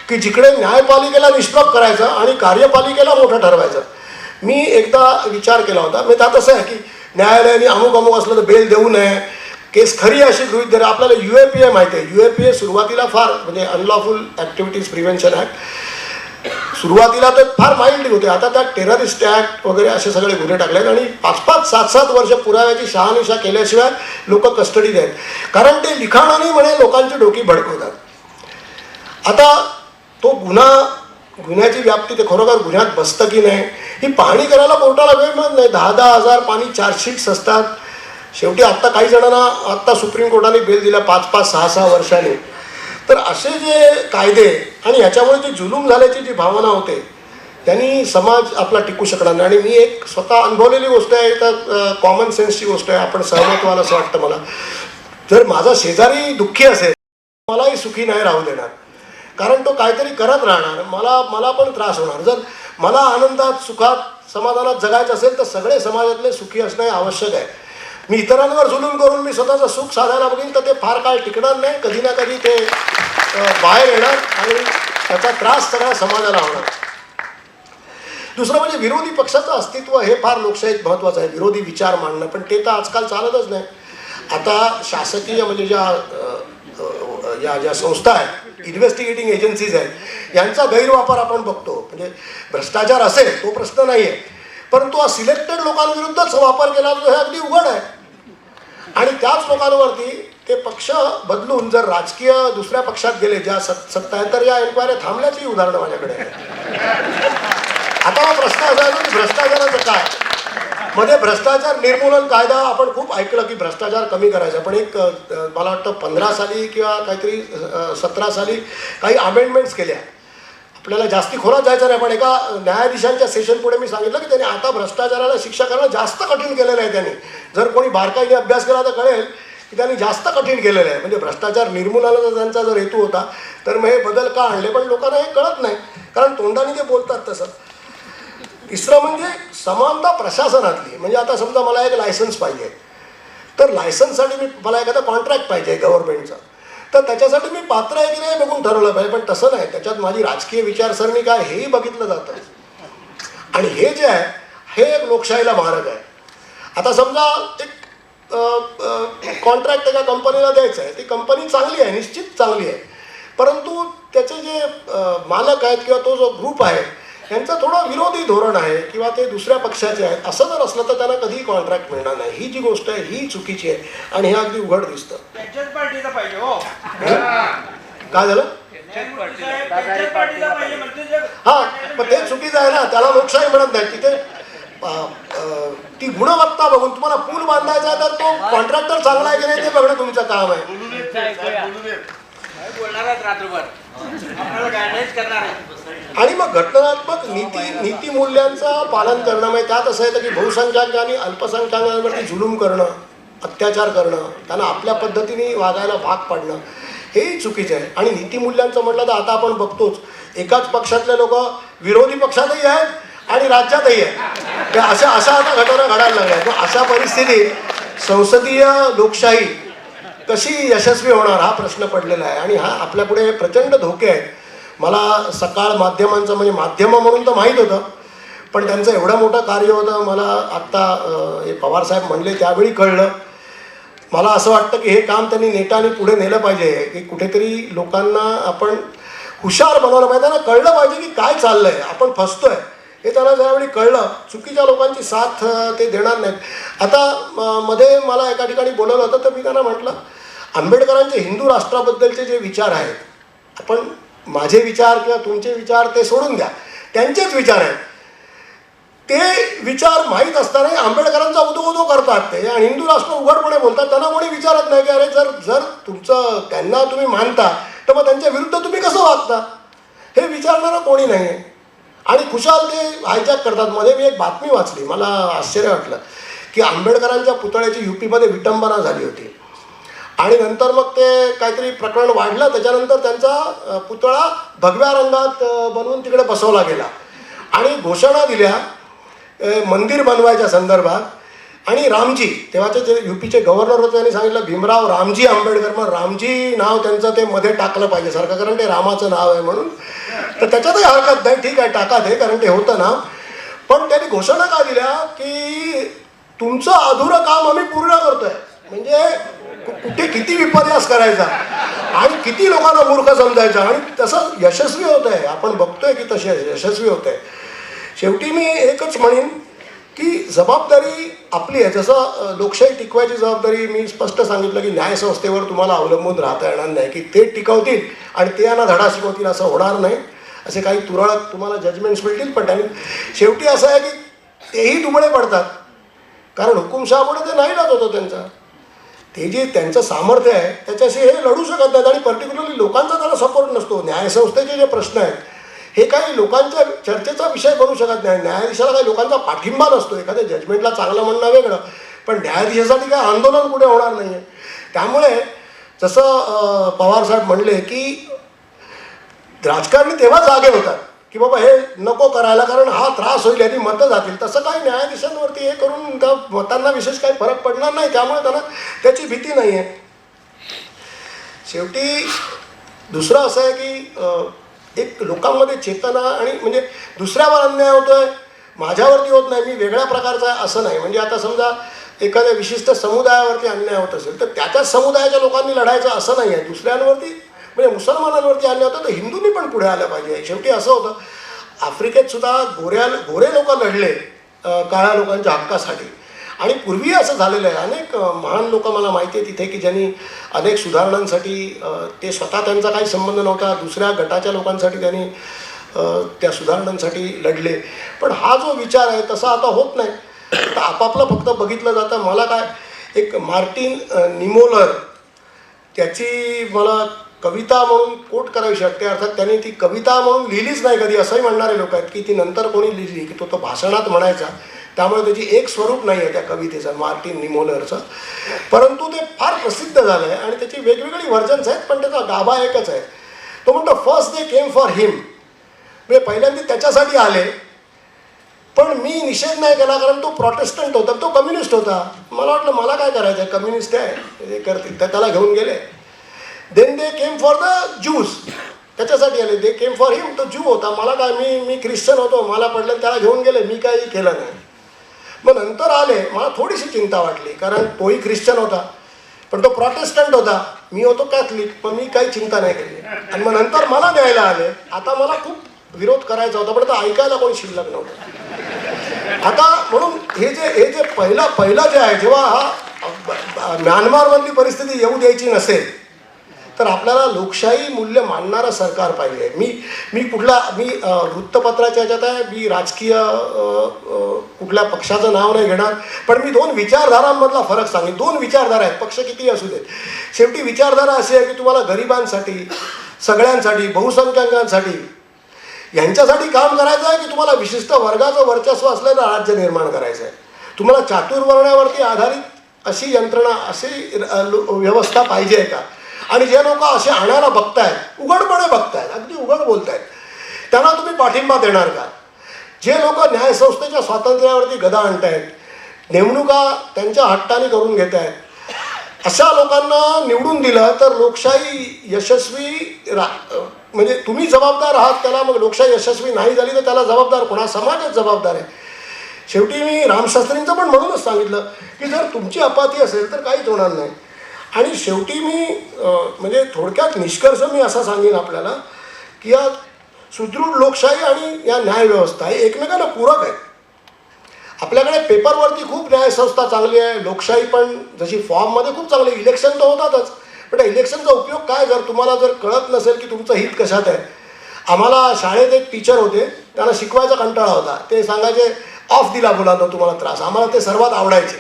की जिकडे न्यायपालिकेला निष्प्रभ करायचं आणि कार्यपालिकेला मोठं ठरवायचं. मी एकदा विचार केला होता, मी त्यात असं आहे की न्यायालयाने अमुक असलं तर बेल देऊ नये, केस खरी अशी गृहीत धरा. आपल्याला UAPA माहिती आहे. UAPA सुरुवातीला फार म्हणजे अनलॉफुल ॲक्टिव्हिटीज प्रिव्हेन्शन ॲक्ट सुरुवातीला तर फार माइल्ड होते. आता त्यात टेररिस्ट ॲक्ट वगैरे असे सगळे गुन्हे टाकले आहेत आणि 5-5, 7-7 वर्ष पुराव्याची शहानिशा केल्याशिवाय लोक कस्टडीत आहेत. कारण ते लिखाणाने म्हणे लोकांची डोकी भडकवतात. आता तो गुन्ह्याची व्याप्ती ते खरोखर गुन्ह्यात बसतं की नाही ही पाहणी करायला कोर्टाला वेळ मिळत नाही. 10-10 हजार पाणी चार्जशीट्स असतात. शेवटी आत्ता काही जणांना आत्ता सुप्रीम कोर्टाने बेल दिल्या 5-5, 6-6 वर्षांनी. तर असे जे कायदे आणि ह्याच्यामुळे जी जुलूम झाल्याची जी भावना होते त्यांनी समाज आपला टिकू शकणार नाही. आणि मी एक स्वतः अनुभवलेली गोष्ट आहे, तर कॉमन सेन्सची गोष्ट आहे, आपण सहमत व्हाल असं वाटतं मला. जर माझा शेजारी दुःखी असेल मलाही सुखी नाही राहू देणार, कारण तो काहीतरी करत राहणार, मला पण त्रास होणार. जर मला आनंदात सुखात समाधानात जगायचं असेल तर सगळे समाजातले सुखी असणे आवश्यक आहे. मी इतरांवर जुलूम करून मी स्वतःचं सुख साधायला बघीन तर ते फार काळ टिकणार नाही. कधी ना कधी ते बाहेर येणार आणि त्याचा त्रास सगळ्या समाजाला होणार. दुसरं म्हणजे विरोधी पक्षाचं अस्तित्व हे फार लोकशाहीत महत्त्वाचं आहे, विरोधी विचार मांडणं. पण ते तर आजकाल चालतच नाही. आता शासकीय म्हणजे ज्या संस्था आहेत, इन्व्हेस्टिगेटिंग एजन्सीज आहेत, यांचा गैरवापर आपण बघतो. म्हणजे भ्रष्टाचार असेल तो प्रश्न नाही आहे, परंतु हा सिलेक्टेड लोकांविरुद्धच वापर केला तर हे अगदी उघड आहे. आणि त्याच लोकांवरती ते पक्ष बदलून जर राजकीय दुसऱ्या पक्षात गेले ज्या सत्ता आहे, तर या एन्क्वायरी थांबल्याची उदाहरणं माझ्याकडे आहे. आता हा प्रश्न असा आहे की भ्रष्टाचाराचं काय. मध्ये भ्रष्टाचार निर्मूलन कायदा आपण खूप ऐकलं की भ्रष्टाचार कमी करायचा, पण एक मला वाटतं 15 साली किंवा काहीतरी 17 साली काही अमेंडमेंट्स केल्या. आपल्याला जास्ती खोलात जायचं नाही, पण एका न्यायाधीशांच्या सेशन पुढे मी सांगितलं की त्यांनी आता भ्रष्टाचाराला शिक्षा करणं जास्त कठीण केलेलं आहे. त्यांनी जर कोणी बारकाईने अभ्यास केला तर कळेल की त्यांनी जास्त कठीण केलेलं आहे. म्हणजे भ्रष्टाचार निर्मूलनाचा त्यांचा जर हेतू होता तर मग हे बदल का आणले, पण लोकांना हे कळत नाही कारण तोंडाने ते बोलतात तसं. तिसरं म्हणजे समानता प्रशासनातली. म्हणजे आता समजा मला एक लायसन्स पाहिजे, तर लायसन्ससाठी मला एखादा कॉन्ट्रॅक्ट पाहिजे गव्हर्नमेंटचा, तर त्याच्यासाठी मी पात्र आहे की नाही बघून ठरवलं पाहिजे. पण तसं नाही, त्याच्यात माझी राजकीय विचारसरणी काय हेही बघितलं जातं. आणि हे जे आहे हे एक लोकशाहीला मारक आहे. आता समजा एक कॉन्ट्रॅक्ट एका कंपनीला द्यायचं आहे, ती कंपनी चांगली आहे, निश्चित चांगली आहे, परंतु त्याचे जे मालक आहेत किंवा तो जो ग्रुप आहे यांचं थोडं विरोधी धोरण आहे किंवा ते दुसऱ्या पक्षाचे आहेत. असं जर असलं तर त्यांना कधीही कॉन्ट्रॅक्ट मिळणार नाही. ही जी गोष्ट आहे ही चुकीची आहे आणि हे अगदी उघड दिसतं. काय झालं? हा, पण ते चुकीचं आहे ना, त्याला लोकशाही म्हणत नाही. तिथे ती गुणवत्ता बघून तुम्हाला पूल बांधायचा आहे तर तो कॉन्ट्रॅक्टर चांगला आहे की नाही ते बघणं तुमचं काम आहे. आणि मग घटनात्मक नीती मूल्यांचं पालन करणं. म्हणजे त्यात असं येतं की बहुसंख्याक आणि अल्पसंख्याकांवरती जुलूम करणं, अत्याचार करणं, त्यांना आपल्या पद्धतीने वागायला भाग पाडणं हेही चुकीचं आहे. आणि नीतिमूल्यांचं म्हटलं तर आता आपण बघतोच एकाच पक्षातले लोक विरोधी पक्षातही आहेत आणि राज्यातही आहेत. अशा आता घटना घडायला लागल्या. अशा परिस्थितीत संसदीय लोकशाही कशी यशस्वी होणार हा प्रश्न पडलेला आहे. आणि हा आपल्यापुढे प्रचंड धोके आहेत. मला सकाळ माध्यमांचं म्हणजे माध्यम म्हणून तर माहीत होतं, पण त्यांचं एवढं मोठं कार्य होतं मला आत्ता हे पवारसाहेब म्हणले त्यावेळी कळलं. मला असं वाटतं की हे काम त्यांनी नेटाने पुढे नेलं पाहिजे की कुठेतरी लोकांना आपण हुशार बनवलं पाहिजे, त्यांना कळलं पाहिजे की काय चाललंय, आपण फसतोय हे त्यांना ज्यावेळी कळलं, चुकीच्या लोकांची साथ ते देणार नाहीत. आता मध्ये मला एका ठिकाणी बोलवलं होतं, तर मी त्यांना म्हटलं आंबेडकरांचे हिंदू राष्ट्राबद्दलचे जे विचार आहेत, आपण माझे विचार किंवा तुमचे विचार ते सोडून द्या, त्यांचेच विचार आहेत, ते विचार माहीत असतानाही आंबेडकरांचा उदो करतात ते, आणि हिंदू राष्ट्र उघडपणे बोलतात. त्यांना कोणी विचारत नाही की अरे जर तुमचं त्यांना तुम्ही मानता तर मग त्यांच्या विरुद्ध तुम्ही कसं वागता, हे विचारणारं कोणी नाही आहे. आणि खुशाल ते हायजॅक करतात. मध्ये मी एक बातमी वाचली, मला आश्चर्य वाटलं की आंबेडकरांच्या पुतळ्याची UP-मध्ये विटंबना झाली होती, आणि नंतर मग ते काहीतरी प्रकरण वाढलं, त्याच्यानंतर त्यांचा पुतळा भगव्या रंगात बनवून तिकडे बसवला गेला, आणि घोषणा दिल्या मंदिर बनवायच्या संदर्भात. आणि रामजी, तेव्हाचे जे UP-चे गव्हर्नर होते, त्यांनी सांगितलं भीमराव रामजी आंबेडकर, मग रामजी नाव त्यांचं ते मध्ये टाकलं पाहिजे सारखं, कारण ते रामाचं नाव आहे म्हणून. तर त्याच्यातही हरकत नाही, ठीक आहे टाका ते, कारण ते होतं नाव. पण त्यांनी घोषणा का दिल्या की तुमचं अधुरं काम आम्ही पूर्ण करतोय. म्हणजे कुठे किती विपर्यास करायचा आणि किती लोकांना मूर्ख समजायचा, आणि तसं यशस्वी होत आहे, आपण बघतोय की तसे यशस्वी होत आहे. शेवटी मी एकच म्हणेन की जबाबदारी आपली आहे. जसं लोकशाही टिकवायची जबाबदारी मी स्पष्ट सांगितलं की न्यायसंस्थेवर तुम्हाला अवलंबून राहता येणार नाही, की ते टिकवतील आणि ते यांना धडा शिकवतील असं होणार नाही. असे काही तुरळक तुम्हाला जजमेंट्स मिळतील, पण त्यांनी शेवटी असं आहे की तेही दुबळे पडतात, कारण हुकुमशहापुढे ते नाही होतो त्यांचा. ते जे त्यांचं सामर्थ्य आहे त्याच्याशी हे लढू शकत नाहीत, आणि पर्टिक्युलरली लोकांचा त्याला सपोर्ट नसतो. न्यायसंस्थेचे जे प्रश्न आहेत हे काही लोकांच्या चर्चेचा विषय बनू शकत नाही. न्यायाधीशाला काही लोकांचा पाठिंबा नसतो. एखाद्या जजमेंटला चांगलं म्हणणं वेगळं, पण न्यायाधीशासाठी काय आंदोलन कुठे होणार नाही आहे. त्यामुळे जसं पवारसाहेब म्हणले की राजकारणी तेव्हा जागे होतात की बाबा हे नको करायला, कारण हा त्रास होईल, यांनी मतं जातील. तसं काही न्यायाधीशांवरती हे करून त्या मतांना विशेष काही फरक पडणार नाही, त्यामुळे त्यांना त्याची भीती नाही आहे. शेवटी दुसरं असं आहे की एक लोकांमध्ये चेतना, आणि म्हणजे दुसऱ्यावर अन्याय होतोय माझ्यावरती होत नाही, मी वेगळ्या प्रकारचा आहे असं नाही. म्हणजे आता समजा एखाद्या विशिष्ट समुदायावरती अन्याय होत असेल तर त्याच्याच समुदायाच्या लोकांनी लढायचं असं नाही आहे. दुसऱ्यांवरती म्हणजे मुसलमानांवरती अन्याय होतं तर हिंदूंनी पण पुढे आलं पाहिजे. शेवटी असं होतं, आफ्रिकेत सुद्धा गोरे लोक लढले काळ्या लोकांच्या हक्कासाठी, आणि पूर्वी असं झालेलं आहे. अनेक महान लोक मला माहिती आहे तिथे की ज्यांनी अनेक सुधारणांसाठी, ते स्वतः त्यांचा काही संबंध नव्हता, दुसऱ्या गटाच्या लोकांसाठी त्यांनी त्या सुधारणांसाठी लढले. पण हा जो विचार आहे तसा आता होत नाही, तर आपापलं फक्त बघितलं जातं. मला काय, एक मार्टिन निमोलर, त्याची मला कविता म्हणून कोट करावीशी वाटते. अर्थात त्यांनी ती कविता म्हणून लिहिलीच नाही कधी, असंही म्हणणारे लोक आहेत की ती नंतर कोणी लिहिली, की तो भाषणात म्हणायचा, त्यामुळे त्याची एक स्वरूप नाही आहे त्या कवितेचं, मार्टिन निमोलरचं. परंतु ते फार प्रसिद्ध झालं आहे आणि त्याची वेगवेगळी व्हर्जन्स आहेत, पण त्याचा गाभा एकच आहे. तो म्हणतो फर्स्ट दे केम फॉर हिम, म्हणजे पहिल्यांदा त्याच्यासाठी आले, पण मी निषेध नाही केला कारण तो प्रोटेस्टंट होता, तो कम्युनिस्ट होता. मला वाटलं मला काय करायचं आहे, कम्युनिस्ट आहे ते करतील, तर त्याला घेऊन गेले. Then they came for the Jews, त्याच्यासाठी आले. दे केम फॉर हिम, तो ज्यू होता, मला काय, मी ख्रिश्चन होतो, मला पडलं त्याला घेऊन गेले, मी काही केलं नाही. मग नंतर आले, मला थोडीशी चिंता वाटली, कारण तोही ख्रिश्चन होता पण तो प्रोटेस्टंट होता, मी होतो कॅथलिक, पण मी काही चिंता नाही केली. आणि मग नंतर मला न्यायला आले. आता मला खूप विरोध करायचा होता, पण तो ऐकायला कोणी शिल्लक नव्हतं. आता म्हणून हे जे पहिलं जे आहे, जेव्हा हा म्यानमारमधली परिस्थिती येऊ द्यायची नसेल तर आपल्याला लोकशाही मूल्य मानणारं सरकार पाहिजे. मी वृत्तपत्राच्या ह्याच्यात आहे, मी राजकीय कुठल्या पक्षाचं नाव नाही घेणार, पण मी 2 विचारधारांमधला फरक सांगेन. 2 विचारधारा आहेत, पक्ष किती असू देत. शेवटी विचारधारा अशी आहे की तुम्हाला गरिबांसाठी, सगळ्यांसाठी, बहुसंख्याकांसाठी, यांच्यासाठी काम करायचं आहे, की तुम्हाला विशिष्ट वर्गाचं वर्चस्व असलेलं राज्य निर्माण करायचं आहे. तुम्हाला चातुर्वर्ण्यावरती आधारित अशी यंत्रणा, अशी व्यवस्था पाहिजे आहे का? आणि जे लोक असे आणायला बघतायत, उघडपणे बघतायत, अगदी उघड बोलतायत, त्यांना तुम्ही पाठिंबा देणार का? जे लोक न्यायसंस्थेच्या स्वातंत्र्यावरती गदा आणतायत, नेमणुका त्यांच्या हट्टाने करून घेत आहेत, अशा लोकांना निवडून दिलं तर लोकशाही यशस्वी म्हणजे तुम्ही जबाबदार आहात त्याला. मग लोकशाही यशस्वी नाही झाली तर त्याला जबाबदार कोणा? समाजच जबाबदार आहे. शेवटी मी रामशास्त्रींचं पण म्हणूनच सांगितलं की जर तुमची अपाती असेल तर काहीच होणार नाही. आणि शेवटी मी म्हणजे थोडक्यात निष्कर्ष मी असा सांगेन आपल्याला की या सुदृढ लोकशाही आणि या न्यायव्यवस्था हे एकमेकांना पूरक आहे. आपल्याकडे पेपरवरती खूप न्यायसंस्था चांगली आहे, लोकशाही पण जशी फॉर्ममध्ये खूप चांगली, इलेक्शन तर होतातच, पण इलेक्शनचा उपयोग काय जर तुम्हाला जर कळत नसेल की तुमचं हित कशात आहे. आम्हाला शाळेत एक टीचर होते, त्यांना शिकवायचा कंटाळा होता. ते सांगायचे ऑफ दिला मुलांना तुम्हाला त्रास. आम्हाला ते सर्वात आवडायचे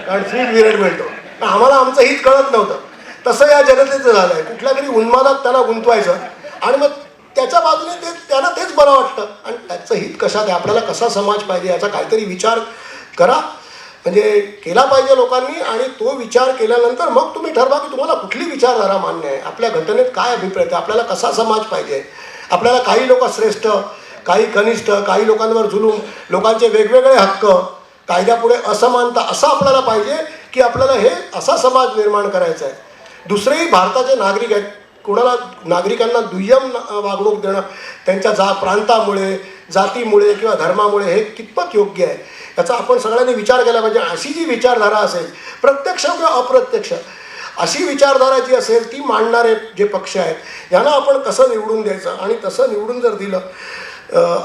कारण फ्री पिरियड मिळतो. पण आम्हाला आमचं हित कळत नव्हतं. तसं या जनतेचं झालं आहे. कुठल्या तरी उन्मादात त्यांना गुंतवायचं आणि मग त्याच्या बाजूने ते त्यांना तेच बरं वाटतं. आणि त्याचं हित कशात आहे, आपल्याला कसा समाज पाहिजे याचा काहीतरी विचार करा, म्हणजे केला पाहिजे लोकांनी. आणि तो विचार केल्यानंतर मग तुम्ही ठरवा की तुम्हाला कुठली विचारधारा मान्य आहे, आपल्या घटनेत काय अभिप्राय आहे, आपल्याला कसा समाज पाहिजे. आपल्याला काही लोक श्रेष्ठ, काही कनिष्ठ, काही लोकांवर जुलूम, लोकांचे वेगवेगळे हक्क, कायद्यापुढे असमानता, असं आपल्याला पाहिजे की आपल्याला हे असा समाज निर्माण करायचा आहे. दुसरेही भारताचे नागरिक आहेत, कोणाला नागरिकांना दुय्यम वागणूक देणं त्यांच्या प्रांतामुळे, जातीमुळे किंवा धर्मामुळे हे कितपत योग्य आहे याचा आपण सगळ्यांनी विचार केला पाहिजे. अशी जी विचारधारा असेल, प्रत्यक्ष किंवा अप्रत्यक्ष, अशी विचारधारा जी असेल ती मांडणारे जे पक्ष आहेत यांना आपण कसं निवडून द्यायचं. आणि तसं निवडून जर दिलं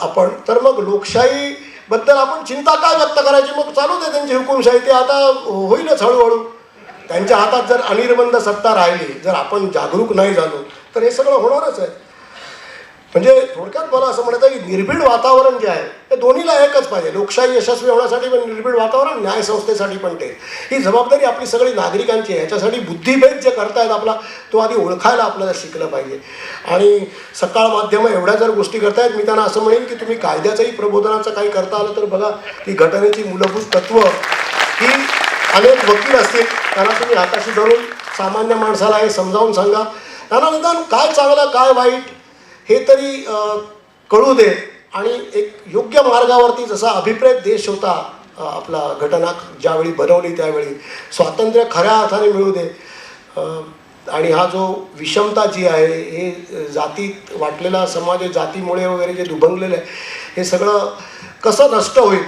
आपण, तर मग लोकशाहीबद्दल आपण चिंता काय व्यक्त करायची, मग चालू दे त्यांची हुकुमशाही, ते आता होईलच हळूहळू. त्यांच्या हातात जर अनिर्बंध सत्ता राहिली, जर आपण जागरूक नाही झालो तर हे सगळं होणारच आहे. म्हणजे थोडक्यात मला असं म्हणायचं की निर्भीड वातावरण जे आहे हे दोन्हीला एकच पाहिजे. लोकशाही यशस्वी होण्यासाठी पण निर्भीड वातावरण, न्यायसंस्थेसाठी पण ते. ही जबाबदारी आपली सगळी नागरिकांची आहे. ह्याच्यासाठी बुद्धिभेद जे करतायत आपला, तो आधी ओळखायला आपल्याला शिकलं पाहिजे. आणि सकाळ माध्यमं एवढ्या जर गोष्टी करतायत, मी त्यांना असं म्हणेन की तुम्ही कायद्याचंही प्रबोधनाचं काही करता आलं तर बघा की घटनेची मूलभूत तत्त्व ही अनेक वकील असतील, त्यांना तुम्ही हाताशी धरून सामान्य माणसाला हे समजावून सांगा. त्यांना निदान काय चांगलं काय वाईट हे तरी कळू दे. आणि एक योग्य मार्गावरती, जसा अभिप्रेत देश होता आपला घटना ज्यावेळी बनवली त्यावेळी, स्वातंत्र्य खऱ्या अर्थाने मिळू दे. आणि हा जो विषमता जी आहे, हे जातीत वाटलेला समाज, जातीमुळे वगैरे जे दुभंगलेलं आहे, हे सगळं कसं नष्ट होईल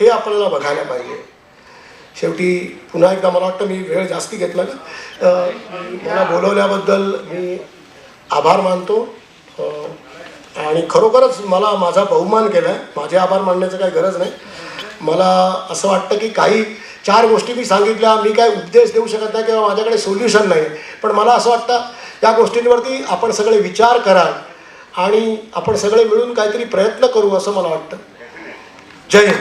हे आपल्याला बघायला पाहिजे. शेवटी पुन्हा एकदा मला वाटतं मी वेळ जास्ती घेतला का, मला बोलवल्याबद्दल मी आभार मानतो. आणि खरोखरच मला माझा बहुमान केला आहे. माझे आभार मानण्याचं काही गरज नाही. मला असं वाटतं की काही 4 गोष्टी मी सांगितल्या, मी काय उपदेश देऊ शकत नाही किंवा माझ्याकडे सोल्युशन नाही, पण मला असं वाटतं या गोष्टींवरती आपण सगळे विचार कराल आणि आपण सगळे मिळून काहीतरी प्रयत्न करू असं मला वाटतं. जय हिंद.